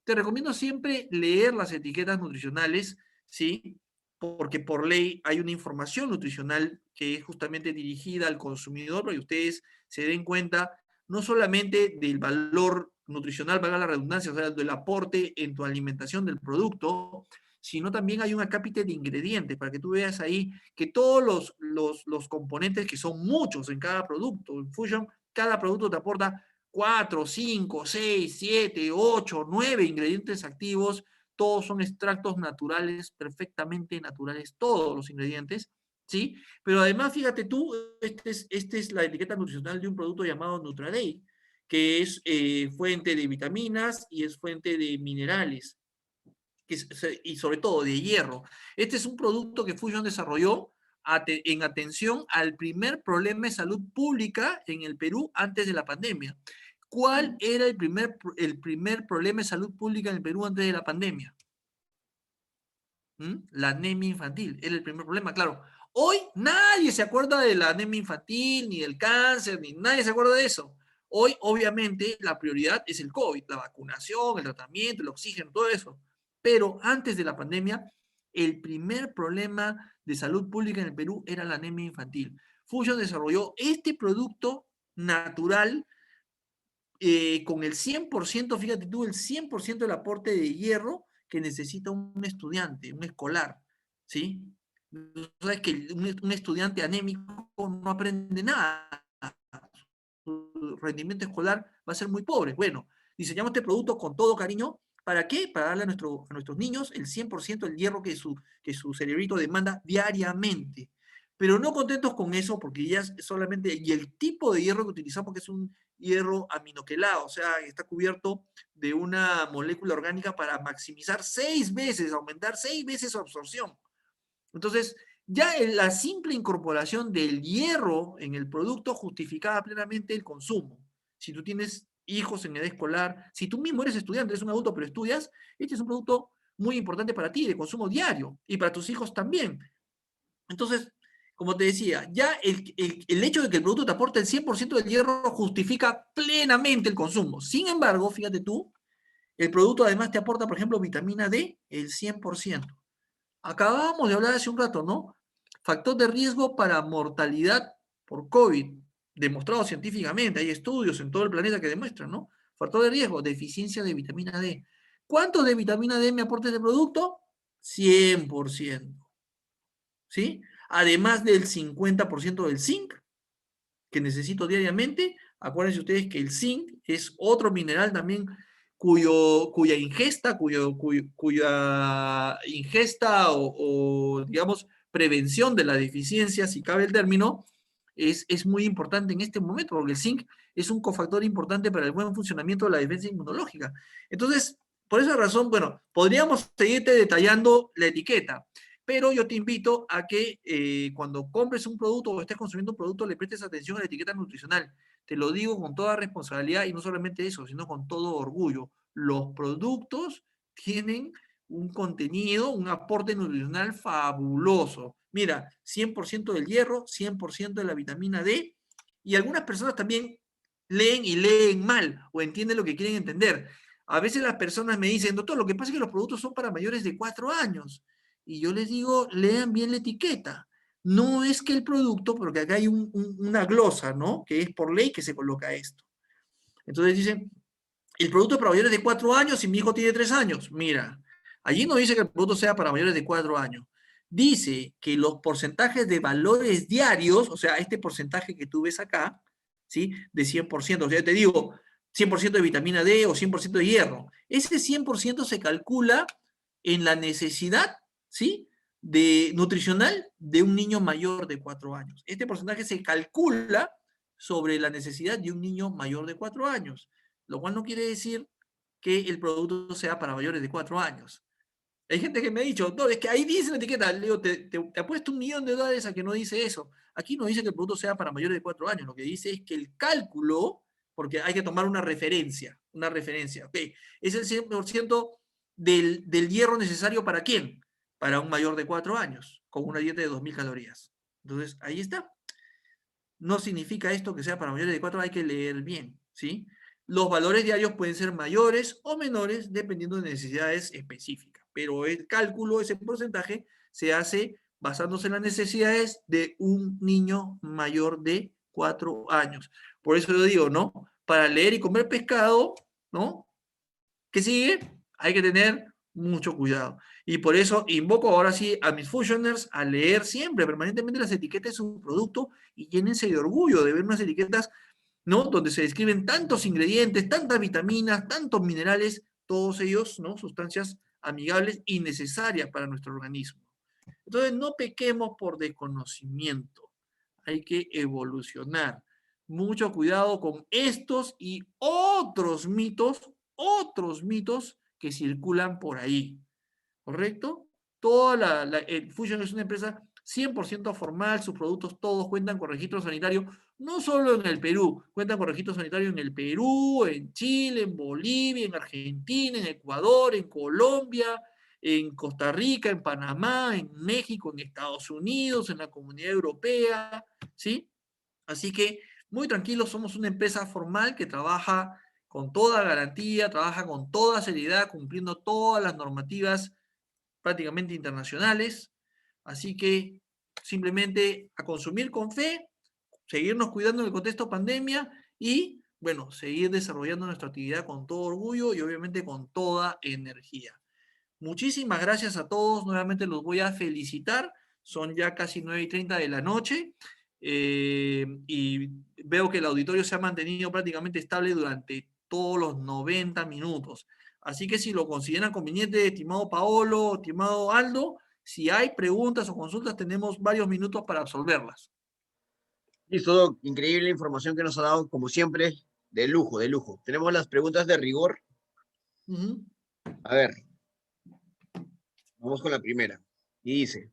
te recomiendo siempre leer las etiquetas nutricionales, ¿sí? Porque por ley hay una información nutricional que es justamente dirigida al consumidor para que ustedes se den cuenta no solamente del valor nutricional, valga la redundancia, o sea, del aporte en tu alimentación del producto, sino también hay un acápite de ingredientes para que tú veas ahí que todos los componentes, que son muchos en cada producto, en Fusion, cada producto te aporta 4, 5, 6, 7, 8, 9 ingredientes activos, todos son extractos naturales, perfectamente naturales, todos los ingredientes, ¿sí? Pero además, fíjate tú, esta es la etiqueta nutricional de un producto llamado Nutraday, que es fuente de vitaminas y es fuente de minerales, y sobre todo de hierro. Este es un producto que Fusion desarrolló en atención al primer problema de salud pública en el Perú antes de la pandemia. ¿Cuál era el primer problema de salud pública en el Perú antes de la pandemia? La anemia infantil, era el primer problema, claro. Hoy nadie se acuerda de la anemia infantil, ni del cáncer, ni nadie se acuerda de eso. Hoy, obviamente, la prioridad es el COVID, la vacunación, el tratamiento, el oxígeno, todo eso. Pero antes de la pandemia, el primer problema de salud pública en el Perú era la anemia infantil. Fusion desarrolló este producto natural con el 100%, fíjate tú, el 100% del aporte de hierro que necesita un estudiante, un escolar, ¿sí? Sabes que un estudiante anémico no aprende nada, su rendimiento escolar va a ser muy pobre. Bueno, diseñamos este producto con todo cariño. ¿Para qué? Para darle a nuestros niños el 100% del hierro que su cerebrito demanda diariamente. Pero no contentos con eso, porque ya solamente, y el tipo de hierro que utilizamos, que es un hierro aminoquelado, o sea, está cubierto de una molécula orgánica para maximizar 6 veces, aumentar 6 veces su absorción. Entonces, ya en la simple incorporación del hierro en el producto justificaba plenamente el consumo. Si tú tienes hijos en edad escolar, si tú mismo eres estudiante, eres un adulto, pero estudias, este es un producto muy importante para ti, de consumo diario, y para tus hijos también. Entonces, como te decía, ya el hecho de que el producto te aporte el 100% del hierro justifica plenamente el consumo. Sin embargo, fíjate tú, el producto además te aporta, por ejemplo, vitamina D, el 100%. Acabábamos de hablar hace un rato, ¿no? Factor de riesgo para mortalidad por COVID, demostrado científicamente, hay estudios en todo el planeta que demuestran, ¿no? Factor de riesgo, deficiencia de vitamina D. ¿Cuánto de vitamina D me aporta este producto? 100%. ¿Sí? Además del 50% del zinc que necesito diariamente. Acuérdense ustedes que el zinc es otro mineral también cuya ingesta, cuya ingesta digamos, prevención de la deficiencia, si cabe el término, es muy importante en este momento, porque el zinc es un cofactor importante para el buen funcionamiento de la defensa inmunológica. Entonces, por esa razón, bueno, podríamos seguirte detallando la etiqueta, pero yo te invito a que cuando compres un producto o estés consumiendo un producto le prestes atención a la etiqueta nutricional. Te lo digo con toda responsabilidad y no solamente eso, sino con todo orgullo. Los productos tienen un contenido, un aporte nutricional fabuloso. Mira, 100% del hierro, 100% de la vitamina D, y algunas personas también leen y leen mal o entienden lo que quieren entender. A veces las personas me dicen, doctor, lo que pasa es que los productos son para mayores de 4 años. Y yo les digo, lean bien la etiqueta. No es que el producto, porque acá hay una glosa, ¿no? Que es por ley que se coloca esto. Entonces dicen, el producto es para mayores de 4 años y mi hijo tiene 3 años. Mira, allí no dice que el producto sea para mayores de 4 años. Dice que los porcentajes de valores diarios, o sea, este porcentaje que tú ves acá, ¿sí? De 100%, o sea, te digo, 100% de vitamina D o 100% de hierro. Ese 100% se calcula en la necesidad, ¿sí? Nutricional de un niño mayor de 4 años. Este porcentaje se calcula sobre la necesidad de un niño mayor de 4 años, lo cual no quiere decir que el producto sea para mayores de 4 años. Hay gente que me ha dicho, no, es que ahí dice la etiqueta, le digo, te apuesto $1.000.000 a que no dice eso. Aquí no dice que el producto sea para mayores de 4 años, lo que dice es que el cálculo, porque hay que tomar una referencia, ok, es el 100% del hierro necesario para quién? Para un mayor de 4 años, con una dieta de 2.000 calorías. Entonces, ahí está. No significa esto que sea para mayores de 4, hay que leer bien, ¿sí? Los valores diarios pueden ser mayores o menores dependiendo de necesidades específicas, pero el cálculo, ese porcentaje, se hace basándose en las necesidades de un niño mayor de 4 años. Por eso yo digo, ¿no? Para leer y comer pescado, ¿no? ¿Qué sigue? Hay que tener mucho cuidado. Y por eso invoco ahora sí a mis fusioners a leer siempre, permanentemente las etiquetas de su producto y llénense de orgullo de ver unas etiquetas, ¿no? Donde se describen tantos ingredientes, tantas vitaminas, tantos minerales, todos ellos, ¿no? Sustancias amigables y necesarias para nuestro organismo. Entonces, no pequemos por desconocimiento. Hay que evolucionar. Mucho cuidado con estos y otros mitos que circulan por ahí. ¿Correcto? El Fusion es una empresa 100% formal, sus productos todos cuentan con registro sanitario, no solo en el Perú, cuentan con registro sanitario en el Perú, en Chile, en Bolivia, en Argentina, en Ecuador, en Colombia, en Costa Rica, en Panamá, en México, en Estados Unidos, en la Comunidad Europea, ¿sí? Así que muy tranquilos, somos una empresa formal que trabaja con toda garantía, trabaja con toda seriedad, cumpliendo todas las normativas prácticamente internacionales. Así que simplemente a consumir con fe, seguirnos cuidando en el contexto pandemia y, bueno, seguir desarrollando nuestra actividad con todo orgullo y obviamente con toda energía. Muchísimas gracias a todos. Nuevamente los voy a felicitar. Son ya casi 9:30 de la noche y veo que el auditorio se ha mantenido prácticamente estable durante todos los 90 minutos. Así que si lo consideran conveniente, estimado Paolo, estimado Aldo, si hay preguntas o consultas, tenemos varios minutos para absolverlas. Listo, Doc. Increíble información que nos ha dado, como siempre, de lujo, de lujo. Tenemos las preguntas de rigor. Uh -huh. A ver, vamos con la primera. Y dice,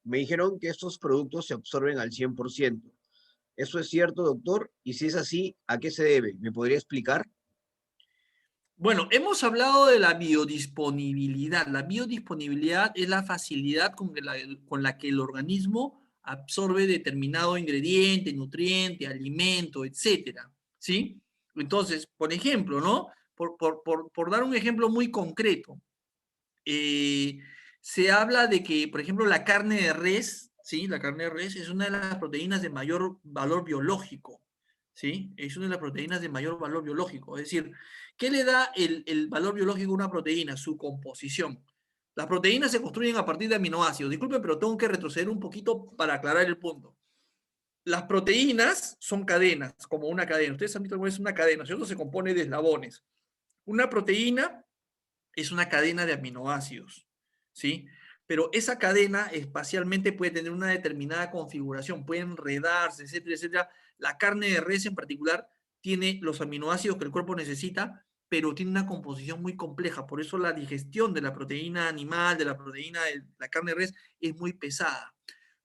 me dijeron que estos productos se absorben al 100%. ¿Eso es cierto, doctor? Y si es así, ¿a qué se debe? ¿Me podría explicar? Bueno, hemos hablado de la biodisponibilidad. La biodisponibilidad es la facilidad con la que el organismo absorbe determinado ingrediente, nutriente, alimento, etcétera, ¿sí? Entonces, por ejemplo, ¿no? Por dar un ejemplo muy concreto, eh, se habla de que, por ejemplo, la carne de res, ¿sí? La carne de res es una de las proteínas de mayor valor biológico. ¿sí? Es una de las proteínas de mayor valor biológico. Es decir, ¿qué le da el valor biológico a una proteína? Su composición. Las proteínas se construyen a partir de aminoácidos. Disculpen, pero tengo que retroceder un poquito para aclarar el punto. Las proteínas son cadenas, como una cadena. Ustedes han visto cómo es una cadena, ¿cierto? Se compone de eslabones. Una proteína es una cadena de aminoácidos, ¿sí? Pero esa cadena espacialmente puede tener una determinada configuración, puede enredarse, etcétera, etcétera. La carne de res en particular tiene los aminoácidos que el cuerpo necesita, pero tiene una composición muy compleja. Por eso la digestión de la proteína animal, de la proteína de la carne de res, es muy pesada.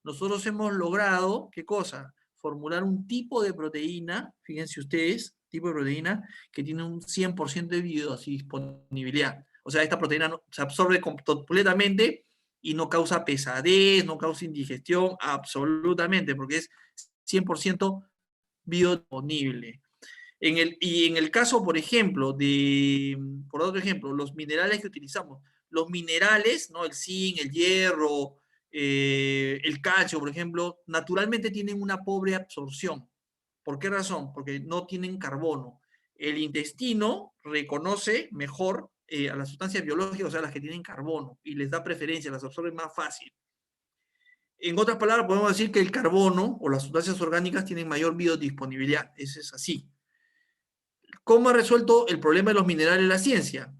Nosotros hemos logrado, ¿qué cosa? Formular un tipo de proteína, fíjense ustedes, tipo de proteína que tiene un 100% de biodisponibilidad. O sea, esta proteína se absorbe completamente y no causa pesadez, no causa indigestión, absolutamente, porque es 100% biodisponible. Y en el caso, por ejemplo, por otro ejemplo, los minerales que utilizamos, los minerales, ¿no? El zinc, el hierro, el calcio, por ejemplo, naturalmente tienen una pobre absorción. ¿Por qué razón? Porque no tienen carbono. El intestino reconoce mejor a las sustancias biológicas, o sea, las que tienen carbono, y les da preferencia, las absorbe más fácil. En otras palabras, podemos decir que el carbono o las sustancias orgánicas tienen mayor biodisponibilidad. Eso es así. ¿Cómo ha resuelto el problema de los minerales la ciencia?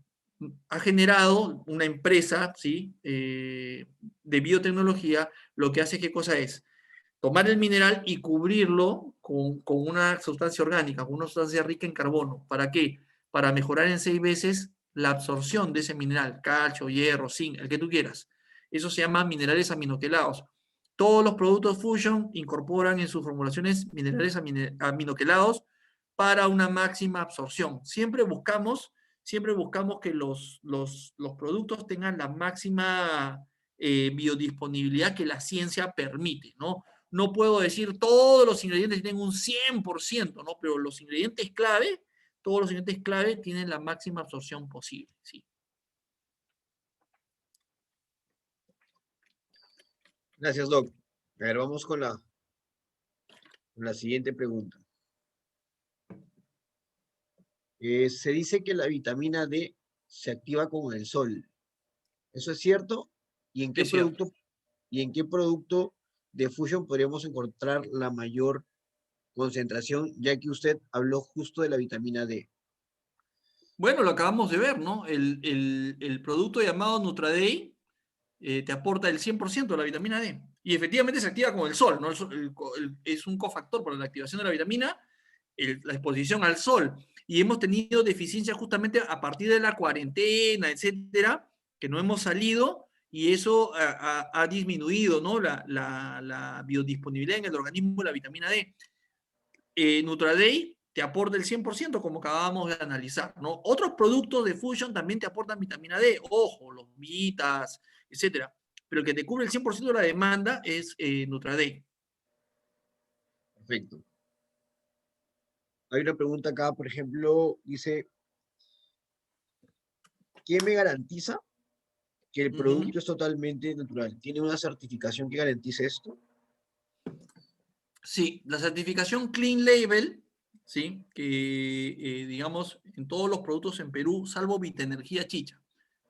Ha generado una empresa, ¿sí? De biotecnología, lo que hace, ¿qué cosa es? Tomar el mineral y cubrirlo con una sustancia orgánica, con una sustancia rica en carbono. ¿Para qué? Para mejorar en 6 veces la absorción de ese mineral, calcio, hierro, zinc, el que tú quieras. Eso se llama minerales aminoquelados. Todos los productos Fusion incorporan en sus formulaciones minerales aminoquelados para una máxima absorción. Siempre buscamos que los productos tengan la máxima biodisponibilidad que la ciencia permite, ¿no? No puedo decir todos los ingredientes tienen un 100%, ¿no? Pero los ingredientes clave, todos los ingredientes clave tienen la máxima absorción posible, ¿sí? Gracias, Doc. A ver, vamos con la siguiente pregunta. Se dice que la vitamina D se activa con el sol. ¿Eso es cierto? ¿Y en qué Es cierto. producto, y en qué producto de Fusion podríamos encontrar la mayor concentración, ya que usted habló justo de la vitamina D? Bueno, lo acabamos de ver, ¿no? El producto llamado Nutraday te aporta el 100% de la vitamina D. Y efectivamente se activa con el sol, ¿no? Es un cofactor para la activación de la vitamina, la exposición al sol. Y hemos tenido deficiencia justamente a partir de la cuarentena, etcétera, que no hemos salido y eso ha disminuido, ¿no? La biodisponibilidad en el organismo de la vitamina D. Nutraday te aporta el 100%, como acabamos de analizar, ¿no? Otros productos de Fusion también te aportan vitamina D, ojo, los Vitas, etcétera. Pero el que te cubre el 100% de la demanda es Nutraday. Perfecto. Hay una pregunta acá, por ejemplo, dice, ¿quién me garantiza que el Uh -huh. producto es totalmente natural? ¿Tiene una certificación que garantice esto? Sí, la certificación Clean Label, ¿sí? Que digamos, en todos los productos en Perú, salvo Vitenergía Chicha,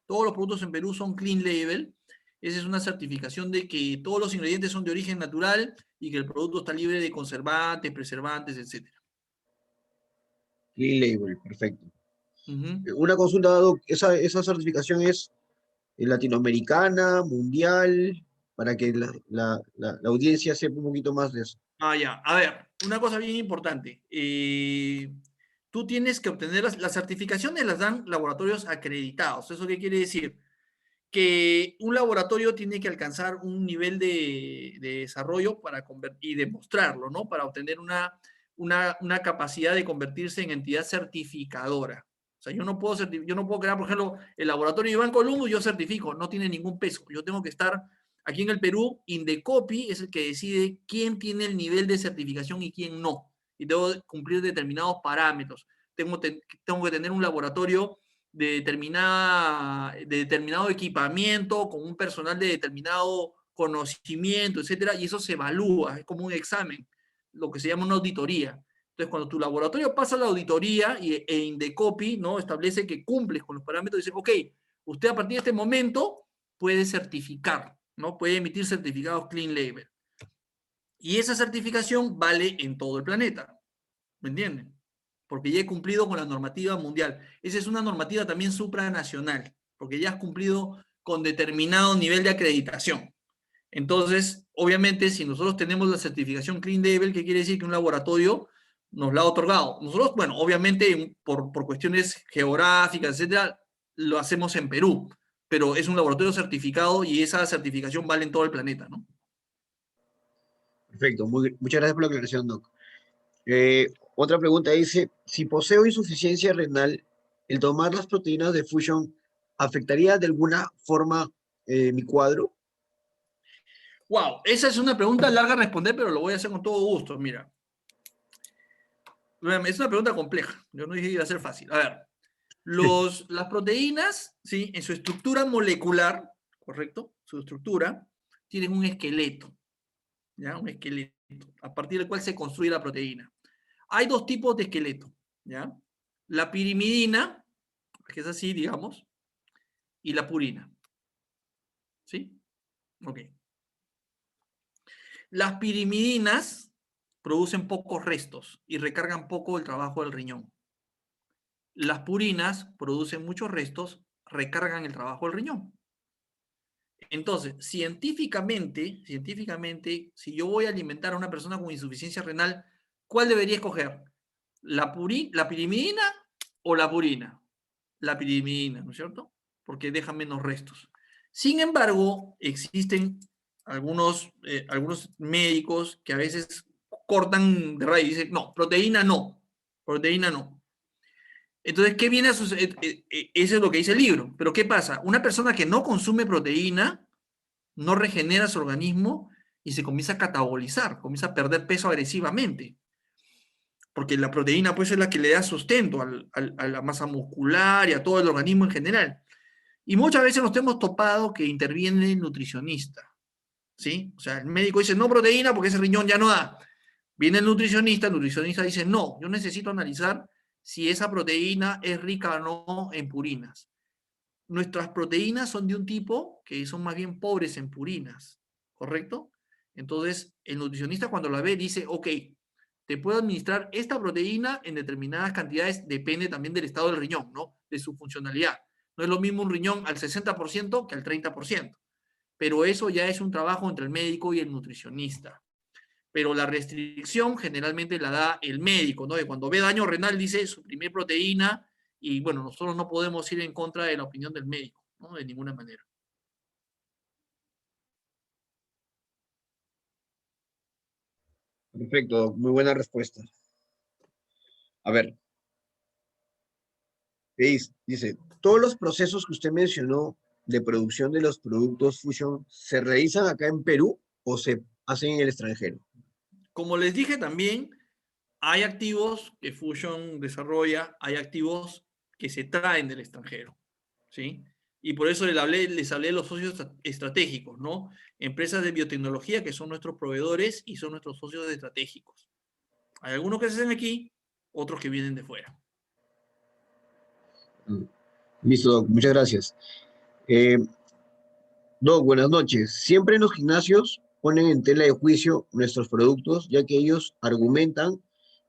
todos los productos en Perú son Clean Label. Esa es una certificación de que todos los ingredientes son de origen natural y que el producto está libre de conservantes, preservantes, etc. Clean Label, perfecto. Uh -huh. Una consulta, Doc, ¿esa certificación es latinoamericana, mundial, para que la audiencia sepa un poquito más de eso? Ah, ya. A ver, una cosa bien importante. Tú tienes que obtener las certificaciones, las dan laboratorios acreditados. ¿Eso qué quiere decir? Que un laboratorio tiene que alcanzar un nivel de desarrollo para convertir y demostrarlo, ¿no? Para obtener una capacidad de convertirse en entidad certificadora. O sea, yo no puedo crear, por ejemplo, el laboratorio Iván Columbus, yo certifico, no tiene ningún peso. Yo tengo que estar aquí en el Perú, Indecopi es el que decide quién tiene el nivel de certificación y quién no. Y debo cumplir determinados parámetros. Tengo que tener un laboratorio de determinado equipamiento, con un personal de determinado conocimiento, etcétera, y eso se evalúa, es como un examen, lo que se llama una auditoría. Entonces, cuando tu laboratorio pasa la auditoría e Indecopi, ¿no? Establece que cumples con los parámetros, dice, ok, usted a partir de este momento puede certificar, ¿no? Puede emitir certificados Clean Label. Y esa certificación vale en todo el planeta. ¿Me entienden? Porque ya he cumplido con la normativa mundial. Esa es una normativa también supranacional, porque ya has cumplido con determinado nivel de acreditación. Entonces, obviamente, si nosotros tenemos la certificación Clean Label, ¿qué quiere decir? Que un laboratorio nos la ha otorgado. Nosotros, bueno, obviamente, por cuestiones geográficas, etcétera, lo hacemos en Perú, pero es un laboratorio certificado y esa certificación vale en todo el planeta, ¿no? Perfecto, muchas gracias por la aclaración, Doc. Otra pregunta dice, si poseo insuficiencia renal, ¿el tomar las proteínas de Fusion afectaría de alguna forma mi cuadro? Wow, esa es una pregunta larga a responder, pero lo voy a hacer con todo gusto. Mira, es una pregunta compleja. Yo no dije que iba a ser fácil. A ver, las proteínas, ¿sí? En su estructura molecular, ¿correcto? Su estructura, tienen un esqueleto, ¿ya? Un esqueleto, a partir del cual se construye la proteína. Hay dos tipos de esqueleto, ¿ya? La pirimidina, que es así, digamos, y la purina, ¿sí? Ok. Las pirimidinas producen pocos restos y recargan poco el trabajo del riñón. Las purinas producen muchos restos, recargan el trabajo del riñón. Entonces, científicamente, si yo voy a alimentar a una persona con insuficiencia renal, ¿cuál debería escoger? ¿La pirimidina o la purina? La pirimidina, ¿no es cierto? Porque deja menos restos. Sin embargo, existen algunos médicos que a veces cortan de raíz y dicen, no, proteína no, proteína no. Entonces, ¿qué viene a suceder? Eso es lo que dice el libro. Pero ¿qué pasa? Una persona que no consume proteína no regenera su organismo y se comienza a catabolizar, comienza a perder peso agresivamente. Porque la proteína pues es la que le da sustento a la masa muscular y a todo el organismo en general. Y muchas veces nos hemos topado que interviene el nutricionista, ¿sí? O sea, el médico dice no proteína porque ese riñón ya no da. Viene el nutricionista dice no, yo necesito analizar si esa proteína es rica o no en purinas. Nuestras proteínas son de un tipo que son más bien pobres en purinas, ¿correcto? Entonces, el nutricionista cuando la ve dice, ok, te puedo administrar esta proteína en determinadas cantidades, depende también del estado del riñón, ¿no? De su funcionalidad. No es lo mismo un riñón al 60% que al 30%, pero eso ya es un trabajo entre el médico y el nutricionista. Pero la restricción generalmente la da el médico, ¿no? De cuando ve daño renal dice suprimir proteína y bueno, nosotros no podemos ir en contra de la opinión del médico, ¿no? De ninguna manera. Perfecto, Doc, muy buena respuesta. A ver, dice, todos los procesos que usted mencionó de producción de los productos Fusion, ¿se realizan acá en Perú o se hacen en el extranjero? Como les dije también, hay activos que Fusion desarrolla, hay activos que se traen del extranjero, ¿sí? Y por eso les hablé de los socios estratégicos, ¿no? Empresas de biotecnología que son nuestros proveedores y son nuestros socios estratégicos. Hay algunos que se hacen aquí, otros que vienen de fuera. Listo, Doc, muchas gracias. Eh, Doc, buenas noches. Siempre en los gimnasios ponen en tela de juicio nuestros productos, ya que ellos argumentan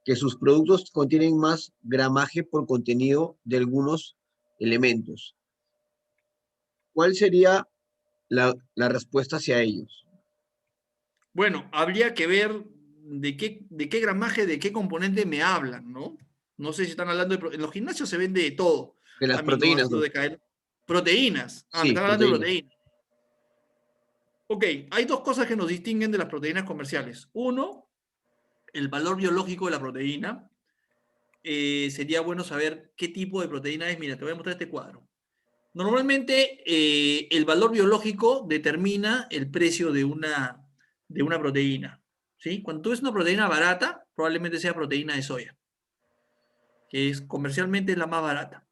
que sus productos contienen más gramaje por contenido de algunos elementos. ¿Cuál sería la respuesta hacia ellos? Bueno, habría que ver de qué gramaje, de qué componente me hablan, ¿no? No sé si están hablando de... En los gimnasios se vende de todo. De las proteínas, Aminoácidos Doc. de cadena. Proteínas. Ah, me Sí, están hablando de proteínas. proteínas. Ok, hay dos cosas que nos distinguen de las proteínas comerciales. Uno, el valor biológico de la proteína. Sería bueno saber qué tipo de proteína es. Mira, te voy a mostrar este cuadro. Normalmente el valor biológico determina el precio de una proteína. ¿Sí? Cuando tú ves una proteína barata, probablemente sea proteína de soya, que es comercialmente la más barata.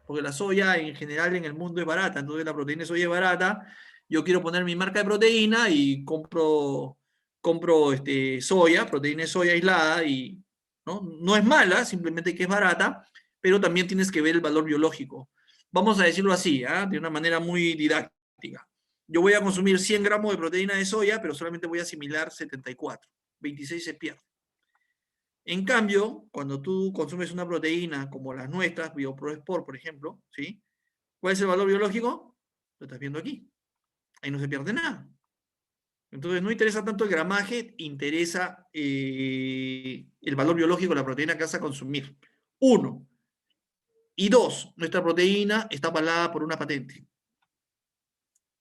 Porque la soya en general en el mundo es barata, entonces la proteína de soya es barata. Yo quiero poner mi marca de proteína y compro soya, proteína de soya aislada y ¿no? No es mala, simplemente que es barata, pero también tienes que ver el valor biológico. Vamos a decirlo así, ¿ah? De una manera muy didáctica. Yo voy a consumir 100 gramos de proteína de soya, pero solamente voy a asimilar 74. 26 se pierde. En cambio, cuando tú consumes una proteína como las nuestras, BioProSport, por ejemplo, ¿sí? ¿Cuál es el valor biológico? Lo estás viendo aquí. Ahí no se pierde nada. Entonces no interesa tanto el gramaje, interesa el valor biológico de la proteína que vas a consumir. Uno. Y dos, nuestra proteína está avalada por una patente.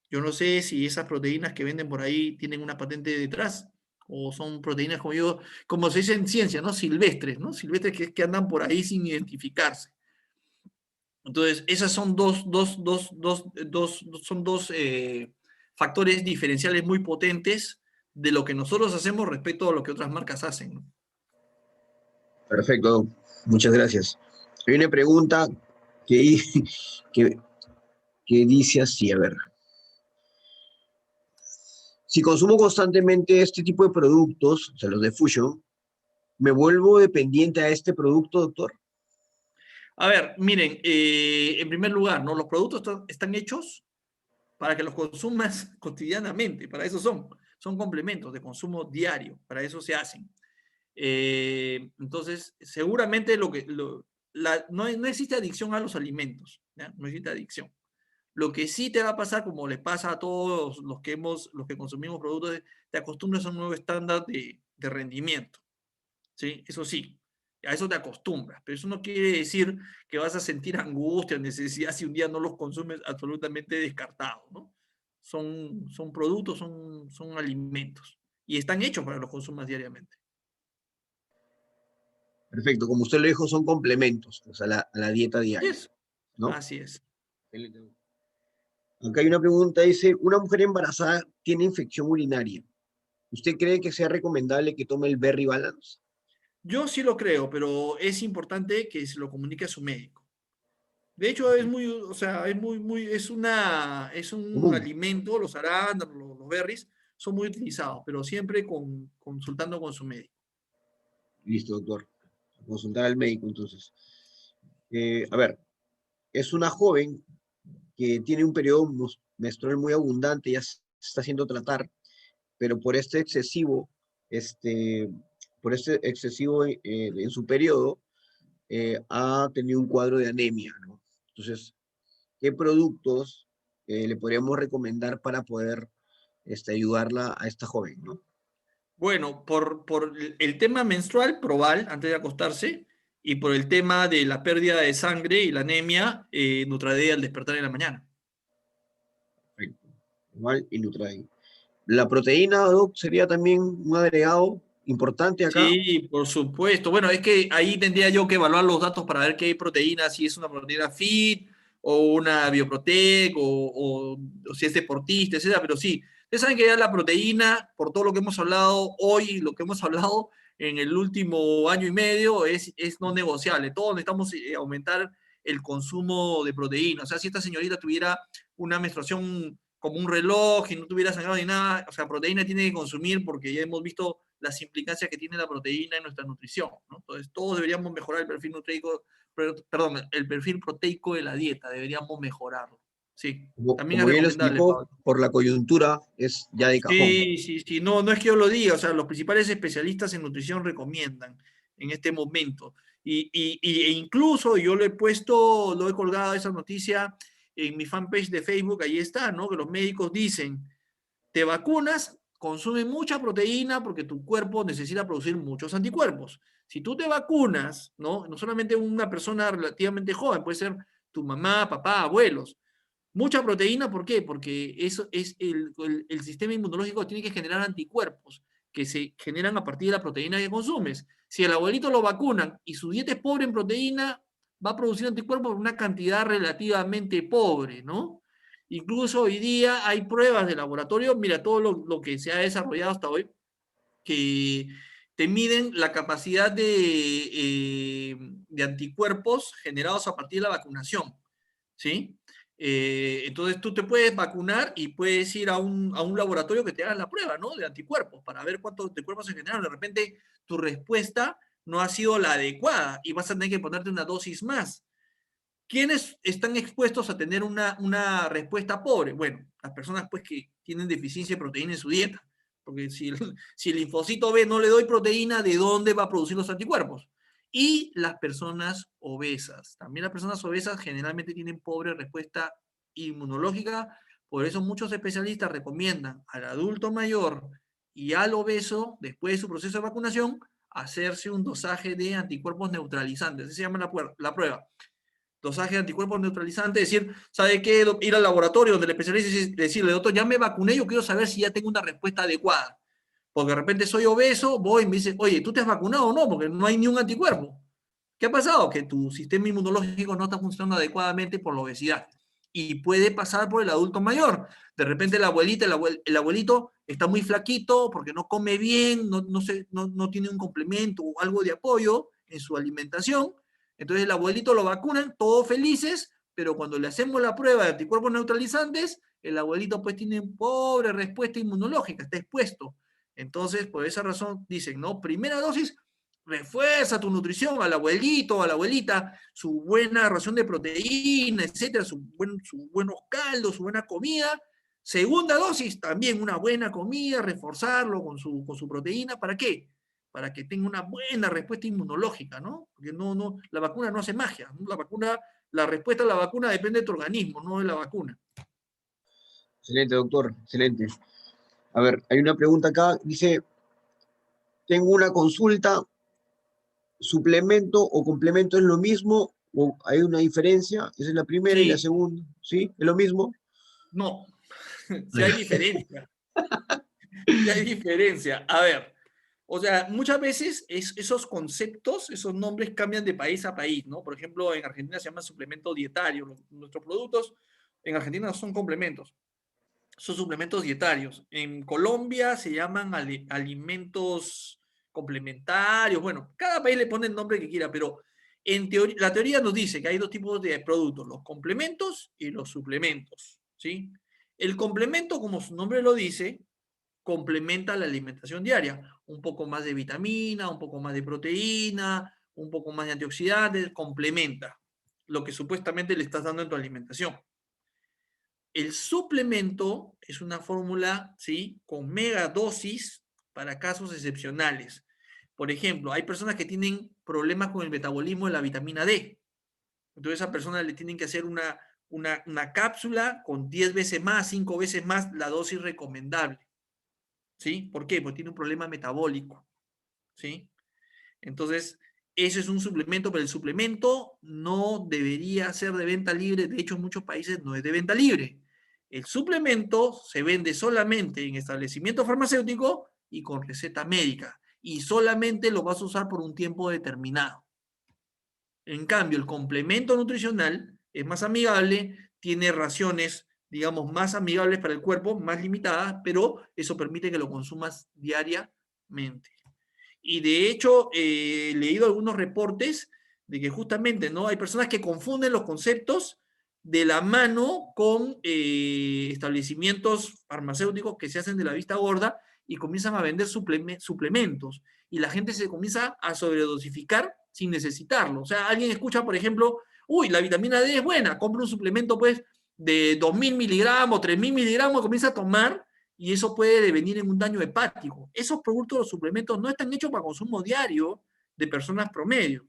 Yo no sé si esas proteínas que venden por ahí tienen una patente detrás o son proteínas, como digo, como se dice en ciencia, ¿no? Silvestres, ¿no? Silvestres que andan por ahí sin identificarse. Entonces, esas son dos factores diferenciales muy potentes de lo que nosotros hacemos respecto a lo que otras marcas hacen, ¿no? Perfecto, Doc. Muchas gracias. Hay una pregunta que, que, que dice así, a ver. Si consumo constantemente este tipo de productos, o sea, los de Fusion, ¿me vuelvo dependiente a este producto, doctor? A ver, miren, en primer lugar, ¿no? Los productos están hechos para que los consumas cotidianamente, para eso son complementos de consumo diario, para eso se hacen. Entonces, seguramente no existe adicción a los alimentos, ¿ya? No existe adicción. Lo que sí te va a pasar, como les pasa a todos los que consumimos productos, te acostumbras a un nuevo estándar de rendimiento, ¿sí? Eso sí, a eso te acostumbras, pero eso no quiere decir que vas a sentir angustia, necesidad si un día no los consumes absolutamente descartados, ¿no? Son productos, son alimentos y están hechos para que los consumas diariamente. Perfecto, como usted lo dijo, son complementos, o sea, a la dieta Así diaria, es, ¿no? así es. Excelente. Acá hay una pregunta, dice, una mujer embarazada tiene infección urinaria. ¿Usted cree que sea recomendable que tome el Berry Balance? Yo sí lo creo, pero es importante que se lo comunique a su médico. De hecho, es muy, o sea, es un Común. alimento, los arándanos, los berries, son muy utilizados, pero siempre consultando con su médico. Listo, doctor. Consultar al médico, entonces. A ver, es una joven que tiene un periodo menstrual muy abundante, ya se está haciendo tratar, pero este, por este excesivo en su periodo, ha tenido un cuadro de anemia, ¿no? Entonces, ¿qué productos le podríamos recomendar para poder ayudarla a esta joven, ¿no? Bueno, por el tema menstrual, Proval, antes de acostarse, y por el tema de la pérdida de sangre y la anemia, Nutradea al despertar en la mañana. Perfecto. Igual y Nutrain. La proteína, Doc, sería también un agregado importante acá. Sí, por supuesto. Bueno, es que ahí tendría yo que evaluar los datos para ver qué proteína, si es una proteína fit o una bioprotec o si es deportista, etcétera. Pero sí, ustedes saben que ya la proteína, por todo lo que hemos hablado hoy, lo que hemos hablado en el último año y medio, es no negociable. Todos necesitamos aumentar el consumo de proteína. O sea, si esta señorita tuviera una menstruación como un reloj y no tuviera sangrado ni nada, o sea, proteína tiene que consumir porque ya hemos visto las implicancias que tiene la proteína en nuestra nutrición, ¿no? Entonces, todos deberíamos mejorar el perfil nutraico, perdón, el perfil proteico de la dieta, deberíamos mejorarlo. Sí, también es Como bien lo recomendable, explicó, Pablo. por la coyuntura es ya de cajón. Sí, sí, sí, no, no es que yo lo diga, o sea, los principales especialistas en nutrición recomiendan en este momento. E incluso yo lo he colgado esa noticia en mi fanpage de Facebook, ahí está, ¿no? Que los médicos dicen, te vacunas, consume mucha proteína porque tu cuerpo necesita producir muchos anticuerpos. Si tú te vacunas, ¿no? No solamente una persona relativamente joven, puede ser tu mamá, papá, abuelos. Mucha proteína, ¿por qué? Porque eso es el sistema inmunológico tiene que generar anticuerpos que se generan a partir de la proteína que consumes. Si el abuelito lo vacunan y su dieta es pobre en proteína, va a producir anticuerpos por una cantidad relativamente pobre, ¿no? Incluso hoy día hay pruebas de laboratorio, mira todo lo que se ha desarrollado hasta hoy, que te miden la capacidad de anticuerpos generados a partir de la vacunación, ¿sí? Entonces tú te puedes vacunar y puedes ir a un laboratorio que te haga la prueba, ¿no? De anticuerpos para ver cuántos anticuerpos se generan. De repente tu respuesta no ha sido la adecuada y vas a tener que ponerte una dosis más. ¿Quiénes están expuestos a tener una respuesta pobre? Bueno, las personas pues que tienen deficiencia de proteína en su dieta. Porque si el linfocito B no le doy proteína, ¿de dónde va a producir los anticuerpos? Y las personas obesas. También las personas obesas generalmente tienen pobre respuesta inmunológica. Por eso muchos especialistas recomiendan al adulto mayor y al obeso, después de su proceso de vacunación, hacerse un dosaje de anticuerpos neutralizantes. Así se llama la prueba. Dosaje de anticuerpos neutralizantes, decir, ¿sabe qué? Ir al laboratorio donde el especialista y decirle, doctor, ya me vacuné, yo quiero saber si ya tengo una respuesta adecuada. Porque de repente soy obeso, voy y me dice, oye, ¿tú te has vacunado o no? Porque no hay ni un anticuerpo. ¿Qué ha pasado? Que tu sistema inmunológico no está funcionando adecuadamente por la obesidad. Y puede pasar por el adulto mayor. De repente la abuelita, el abuelito está muy flaquito porque no come bien, no tiene un complemento o algo de apoyo en su alimentación. Entonces el abuelito lo vacunan, todos felices, pero cuando le hacemos la prueba de anticuerpos neutralizantes, el abuelito pues tiene pobre respuesta inmunológica, está expuesto. Entonces, por esa razón dicen, ¿no? Primera dosis, refuerza tu nutrición al abuelito, a la abuelita, su buena ración de proteína, etcétera, sus buenos caldos, su buena comida. Segunda dosis, también una buena comida, reforzarlo con su proteína. ¿Para qué? Para que tenga una buena respuesta inmunológica, ¿no? Porque la vacuna no hace magia, ¿no? La respuesta a la vacuna depende de tu organismo, no de la vacuna. Excelente, doctor, excelente. A ver, hay una pregunta acá, dice, tengo una consulta, ¿suplemento o complemento es lo mismo o hay una diferencia? Esa es la primera y la Sí, segunda, ¿sí? ¿Es lo mismo? no, sí hay diferencia. Sí hay diferencia. A ver, o sea, muchas veces esos conceptos, esos nombres cambian de país a país, ¿no? Por ejemplo, en Argentina se llama suplemento dietario. Nuestros productos en Argentina no son complementos, son suplementos dietarios. En Colombia se llaman alimentos complementarios. Bueno, cada país le pone el nombre que quiera, pero la teoría nos dice que hay dos tipos de productos, los complementos y los suplementos, ¿sí? El complemento, como su nombre lo dice, complementa la alimentación diaria. Un poco más de vitamina, un poco más de proteína, un poco más de antioxidantes, complementa lo que supuestamente le estás dando en tu alimentación. El suplemento es una fórmula, ¿sí? Con megadosis para casos excepcionales. Por ejemplo, hay personas que tienen problemas con el metabolismo de la vitamina D. Entonces a esa persona le tienen que hacer una cápsula con 10 veces más, 5 veces más la dosis recomendable. ¿Sí? ¿Por qué? Porque tiene un problema metabólico. ¿Sí? Entonces, eso es un suplemento, pero el suplemento no debería ser de venta libre. De hecho, en muchos países no es de venta libre. El suplemento se vende solamente en establecimiento farmacéutico y con receta médica. Y solamente lo vas a usar por un tiempo determinado. En cambio, el complemento nutricional es más amigable, tiene raciones, digamos, más amigables para el cuerpo, más limitadas, pero eso permite que lo consumas diariamente. Y de hecho, he leído algunos reportes de que justamente, ¿no? Hay personas que confunden los conceptos de la mano con establecimientos farmacéuticos que se hacen de la vista gorda y comienzan a vender suplementos. Y la gente se comienza a sobredosificar sin necesitarlo. O sea, alguien escucha, por ejemplo, uy, la vitamina D es buena, compra un suplemento pues de 2000 miligramos, 3000 miligramos, comienza a tomar y eso puede devenir en un daño hepático. Esos productos, los suplementos, no están hechos para consumo diario de personas promedio.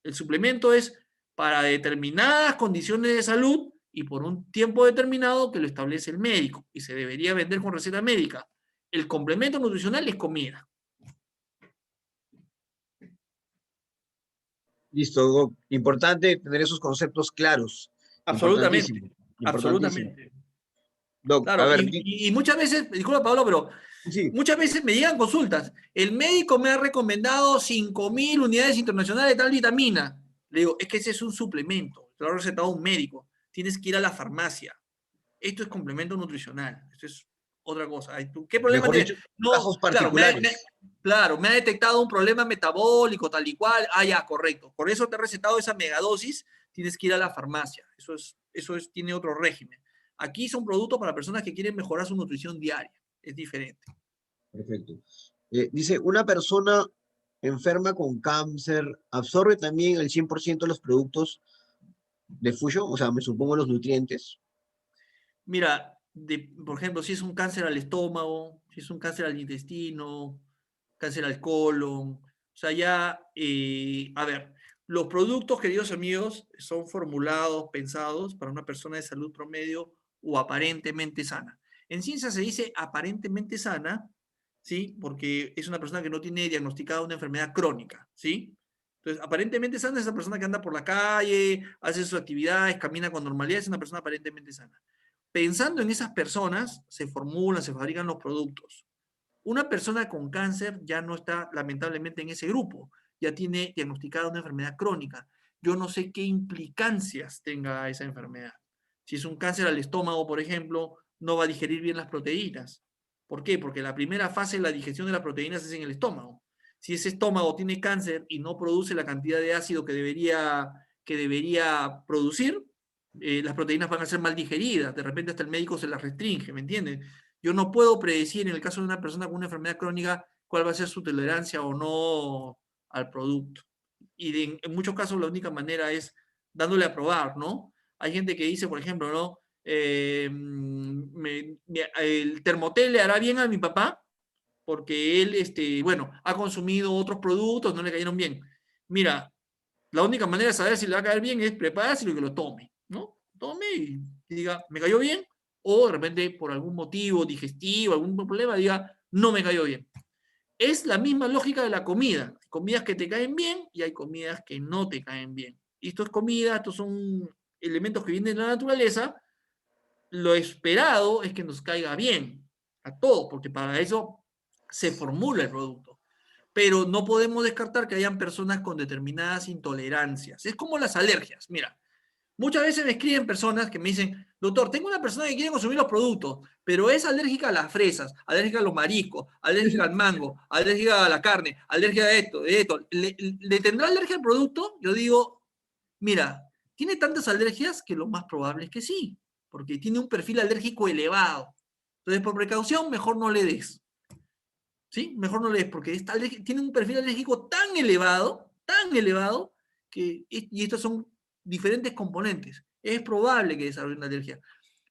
El suplemento es para determinadas condiciones de salud y por un tiempo determinado que lo establece el médico y se debería vender con receta médica. El complemento nutricional es comida. Listo, Doc. Importante tener esos conceptos claros. Importantísimo, Absolutamente, importantísimo. absolutamente. Doc, a Claro, ver, y muchas veces, disculpa Pablo, pero sí, muchas veces me llegan consultas. El médico me ha recomendado 5.000 unidades internacionales de tal vitamina. Le digo, es que ese es un suplemento. Te lo ha recetado un médico. Tienes que ir a la farmacia. Esto es complemento nutricional. Esto es otra cosa. ¿Qué problema mejor tienes? dicho, No, casos claro, particulares. claro, me ha detectado un problema metabólico, tal y cual. Ah, ya, correcto. Por eso te he recetado esa megadosis. Tienes que ir a la farmacia. Tiene otro régimen. Aquí son productos para personas que quieren mejorar su nutrición diaria. Es diferente. Perfecto. Dice, una persona enferma con cáncer, ¿absorbe también el 100% de los productos de Fusion? O sea, me supongo los nutrientes. Mira, por ejemplo, si es un cáncer al estómago, si es un cáncer al intestino, cáncer al colon, o sea, ya, a ver, los productos, queridos amigos, son formulados, pensados para una persona de salud promedio o aparentemente sana. En ciencia se dice aparentemente sana, ¿sí? Porque es una persona que no tiene diagnosticada una enfermedad crónica, ¿sí? Entonces, aparentemente sana es esa persona que anda por la calle, hace sus actividades, camina con normalidad, es una persona aparentemente sana. Pensando en esas personas, se formulan, se fabrican los productos. Una persona con cáncer ya no está lamentablemente en ese grupo, ya tiene diagnosticada una enfermedad crónica. Yo no sé qué implicancias tenga esa enfermedad. Si es un cáncer al estómago, por ejemplo, no va a digerir bien las proteínas. ¿Por qué? Porque la primera fase de la digestión de las proteínas es en el estómago. Si ese estómago tiene cáncer y no produce la cantidad de ácido que debería producir, las proteínas van a ser mal digeridas. De repente hasta el médico se las restringe, ¿me entienden? Yo no puedo predecir en el caso de una persona con una enfermedad crónica cuál va a ser su tolerancia o no al producto. Y en muchos casos la única manera es dándole a probar, ¿no? Hay gente que dice, por ejemplo, ¿no? El termoté le hará bien a mi papá porque él, bueno, ha consumido otros productos, no le cayeron bien. Mira, la única manera de saber si le va a caer bien es preparárselo y que lo tome, ¿no? Tome y diga, me cayó bien, o de repente por algún motivo digestivo, algún problema, diga, no me cayó bien. Es la misma lógica de la comida. Hay comidas que te caen bien y hay comidas que no te caen bien. Y esto es comida, estos son elementos que vienen de la naturaleza. Lo esperado es que nos caiga bien a todos, porque para eso se formula el producto. Pero no podemos descartar que hayan personas con determinadas intolerancias. Es como las alergias. Mira, muchas veces me escriben personas que me dicen, doctor, tengo una persona que quiere consumir los productos, pero es alérgica a las fresas, alérgica a los mariscos, alérgica al mango, alérgica a la carne, alérgica a esto, de esto. ¿Le tendrá alergia al producto? Yo digo, mira, tiene tantas alergias que lo más probable es que sí, porque tiene un perfil alérgico elevado. Entonces, por precaución, mejor no le des. ¿Sí? Mejor no le des, porque tiene un perfil alérgico tan elevado, y estos son diferentes componentes. Es probable que desarrolle una alergia.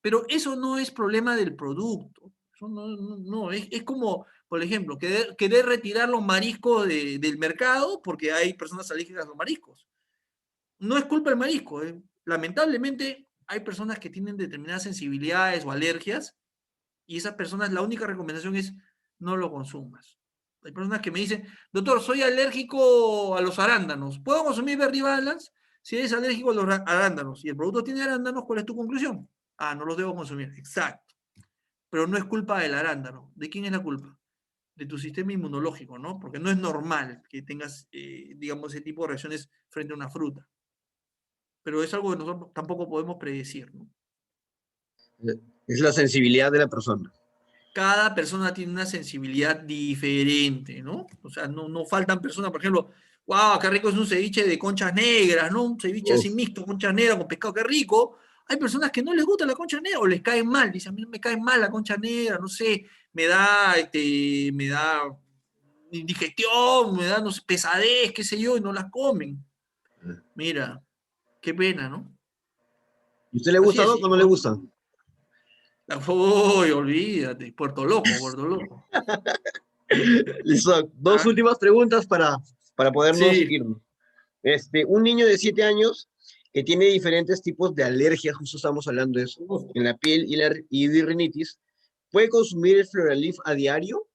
Pero eso no es problema del producto. Eso no, es como, por ejemplo, querer retirar los mariscos del mercado porque hay personas alérgicas a los mariscos. No es culpa del marisco. Lamentablemente, hay personas que tienen determinadas sensibilidades o alergias y esas personas, la única recomendación es no lo consumas. Hay personas que me dicen, doctor, soy alérgico a los arándanos. ¿Puedo consumir Berry Balance? Si eres alérgico a los arándanos y el producto tiene arándanos, ¿cuál es tu conclusión? Ah, no los debo consumir. Exacto. Pero no es culpa del arándano. ¿De quién es la culpa? De tu sistema inmunológico, ¿no? Porque no es normal que tengas, digamos, ese tipo de reacciones frente a una fruta. Pero es algo que nosotros tampoco podemos predecir, ¿no? Es la sensibilidad de la persona. Cada persona tiene una sensibilidad diferente, ¿no? O sea, no faltan personas, por ejemplo, wow, qué rico es un ceviche de conchas negras, ¿no? Un ceviche Uf, así mixto, conchas negras con pescado, qué rico. Hay personas que no les gusta la concha negra o les cae mal, dicen, a mí me cae mal la concha negra, no sé, me da indigestión, me da, no sé, pesadez, qué sé yo, y no las comen. Mira, qué pena, ¿no? ¿y a usted le Así gusta, es. Doc, o no le gusta? Uy, olvídate, Puerto Loco, Puerto Loco. Listo, Doc. Dos ¿Ah? últimas preguntas para podernos Sí, irnos. Un niño de 7 años que tiene diferentes tipos de alergias, justo estamos hablando de eso, en la piel y de rinitis, ¿puede consumir el Floralif a diario?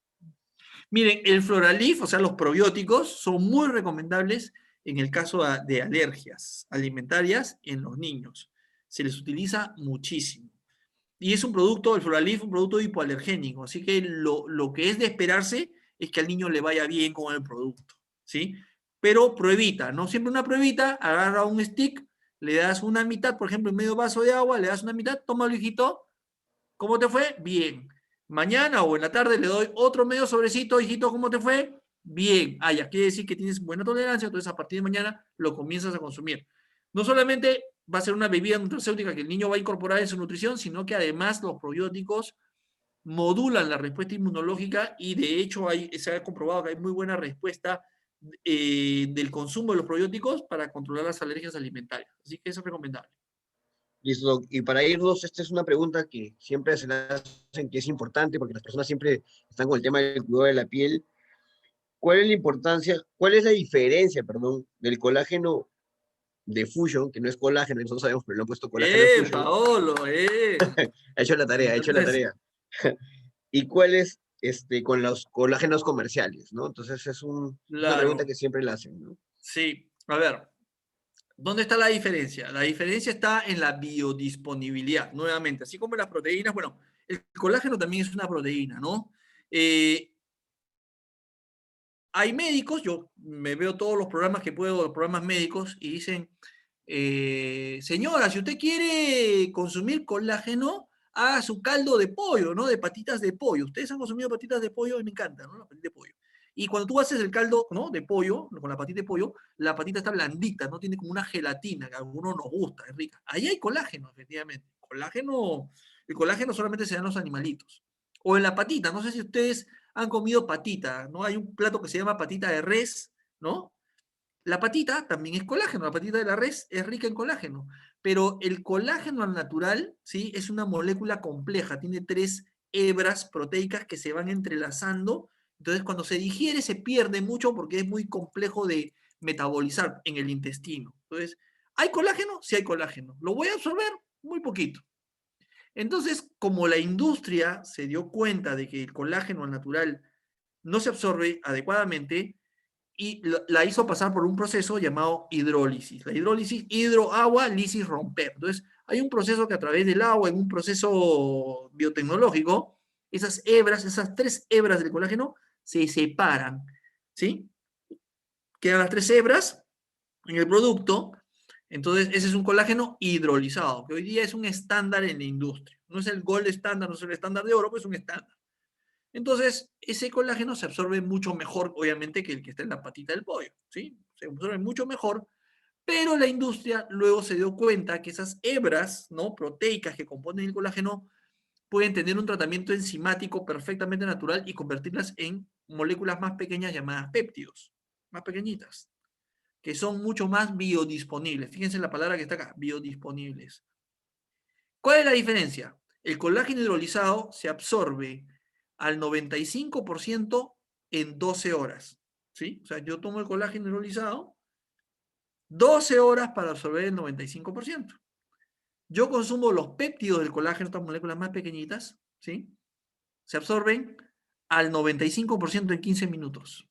miren, el Floralif, o sea, los probióticos, son muy recomendables en el caso de alergias alimentarias en los niños. Se les utiliza muchísimo. Y es un producto, el Floralif, un producto hipoalergénico. Así que lo que es de esperarse es que al niño le vaya bien con el producto. ¿Sí? Pero pruebita, ¿no? Siempre una pruebita, agarra un stick, le das una mitad, por ejemplo, en medio vaso de agua, le das una mitad, tómalo, hijito. ¿Cómo te fue? Bien. Mañana o en la tarde le doy otro medio sobrecito, hijito, ¿cómo te fue? Bien. Ah, ya quiere decir que tienes buena tolerancia, entonces a partir de mañana lo comienzas a consumir. No solamente va a ser una bebida nutracéutica que el niño va a incorporar en su nutrición, sino que además los probióticos modulan la respuesta inmunológica y de hecho se ha comprobado que hay muy buena respuesta del consumo de los probióticos para controlar las alergias alimentarias. Así que eso es recomendable. Listo, Doc. Y para irnos, esta es una pregunta que siempre se la hacen, que es importante porque las personas siempre están con el tema del cuidado de la piel. ¿Cuál es la importancia, cuál es la diferencia, perdón, del colágeno de Fusion, que no es colágeno, nosotros sabemos, pero le han puesto colágeno de Fusion? Paolo! Ha hecho la tarea, ha hecho la Entonces, tarea. ¿Y cuál es con los colágenos comerciales, ¿no? Entonces es una pregunta claro, que siempre la hacen, ¿no? sí. A ver, ¿dónde está la diferencia? La diferencia está en la biodisponibilidad, nuevamente. Así como las proteínas, bueno, el colágeno también es una proteína, ¿no? Eh, Hay médicos, yo me veo todos los programas que puedo, los programas médicos, y dicen, señora, si usted quiere consumir colágeno, haga su caldo de pollo, ¿no? De patitas de pollo. Ustedes han consumido patitas de pollo y me encantan, ¿no? La patita de pollo. Y cuando tú haces el caldo, ¿no? De pollo, con la patita de pollo, la patita está blandita, ¿no? Tiene como una gelatina que a algunos nos gusta, es rica. Ahí hay colágeno, efectivamente. El colágeno solamente se da en los animalitos. O en la patita, no sé si ustedes han comido patita, ¿no? Hay un plato que se llama patita de res, ¿no? La patita también es colágeno, la patita de la res es rica en colágeno, pero el colágeno al natural, ¿sí? Es una molécula compleja, tiene 3 hebras proteicas que se van entrelazando, entonces cuando se digiere se pierde mucho porque es muy complejo de metabolizar en el intestino. Entonces, ¿hay colágeno? Sí hay colágeno. ¿Lo voy a absorber? Muy poquito. Entonces, como la industria se dio cuenta de que el colágeno al natural no se absorbe adecuadamente, y la hizo pasar por un proceso llamado hidrólisis. La hidrólisis, hidroagua, lisis, romper. Entonces, hay un proceso que a través del agua, en un proceso biotecnológico, esas hebras, esas 3 hebras del colágeno, se separan, ¿sí? Quedan las 3 hebras en el producto, entonces ese es un colágeno hidrolizado, que hoy día es un estándar en la industria. No es el gold estándar, no es el estándar de oro, pero es un estándar. Entonces, ese colágeno se absorbe mucho mejor, obviamente, que el que está en la patita del pollo, ¿sí? Se absorbe mucho mejor, pero la industria luego se dio cuenta que esas hebras, ¿no? Proteicas que componen el colágeno pueden tener un tratamiento enzimático perfectamente natural y convertirlas en moléculas más pequeñas llamadas péptidos, más pequeñitas, que son mucho más biodisponibles. Fíjense en la palabra que está acá, biodisponibles. ¿Cuál es la diferencia? El colágeno hidrolizado se absorbe al 95% en 12 horas. ¿Sí? O sea, yo tomo el colágeno hidrolizado, 12 horas para absorber el 95%. Yo consumo los péptidos del colágeno, estas moléculas más pequeñitas, ¿sí? Se absorben al 95% en 15 minutos.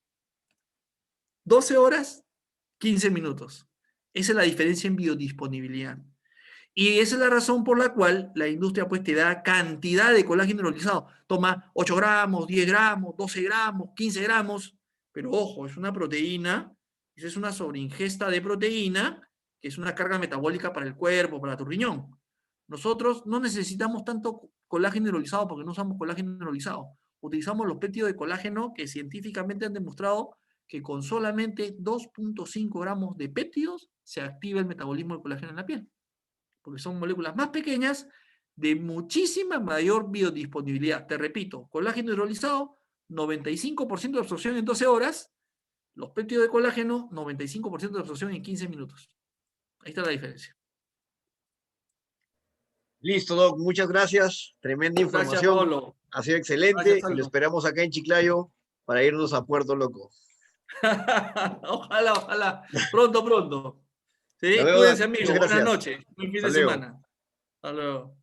12 horas, 15 minutos. Esa es la diferencia en biodisponibilidad. Y esa es la razón por la cual la industria pues te da cantidad de colágeno hidrolizado. Toma 8 gramos, 10 gramos, 12 gramos, 15 gramos, pero ojo, es una proteína, es una sobreingesta de proteína, que es una carga metabólica para el cuerpo, para tu riñón. Nosotros no necesitamos tanto colágeno hidrolizado porque no usamos colágeno hidrolizado. Utilizamos los péptidos de colágeno que científicamente han demostrado que con solamente 2.5 gramos de péptidos se activa el metabolismo del colágeno en la piel, porque son moléculas más pequeñas de muchísima mayor biodisponibilidad. Te repito, colágeno hidrolizado, 95% de absorción en 12 horas, los péptidos de colágeno, 95% de absorción en 15 minutos. Ahí está la diferencia. Listo, Doc, muchas gracias. Tremenda Gracias, información. Pablo. Ha sido Gracias, excelente y lo Aldo. esperamos acá en Chiclayo para irnos a Puerto Loco. Ojalá, ojalá. Pronto, pronto. Nos ¿Sí? vemos, Doc. Cuídense, Muchas amigos. Buenas gracias. noches. Buen fin Hasta de luego. semana. Hasta luego.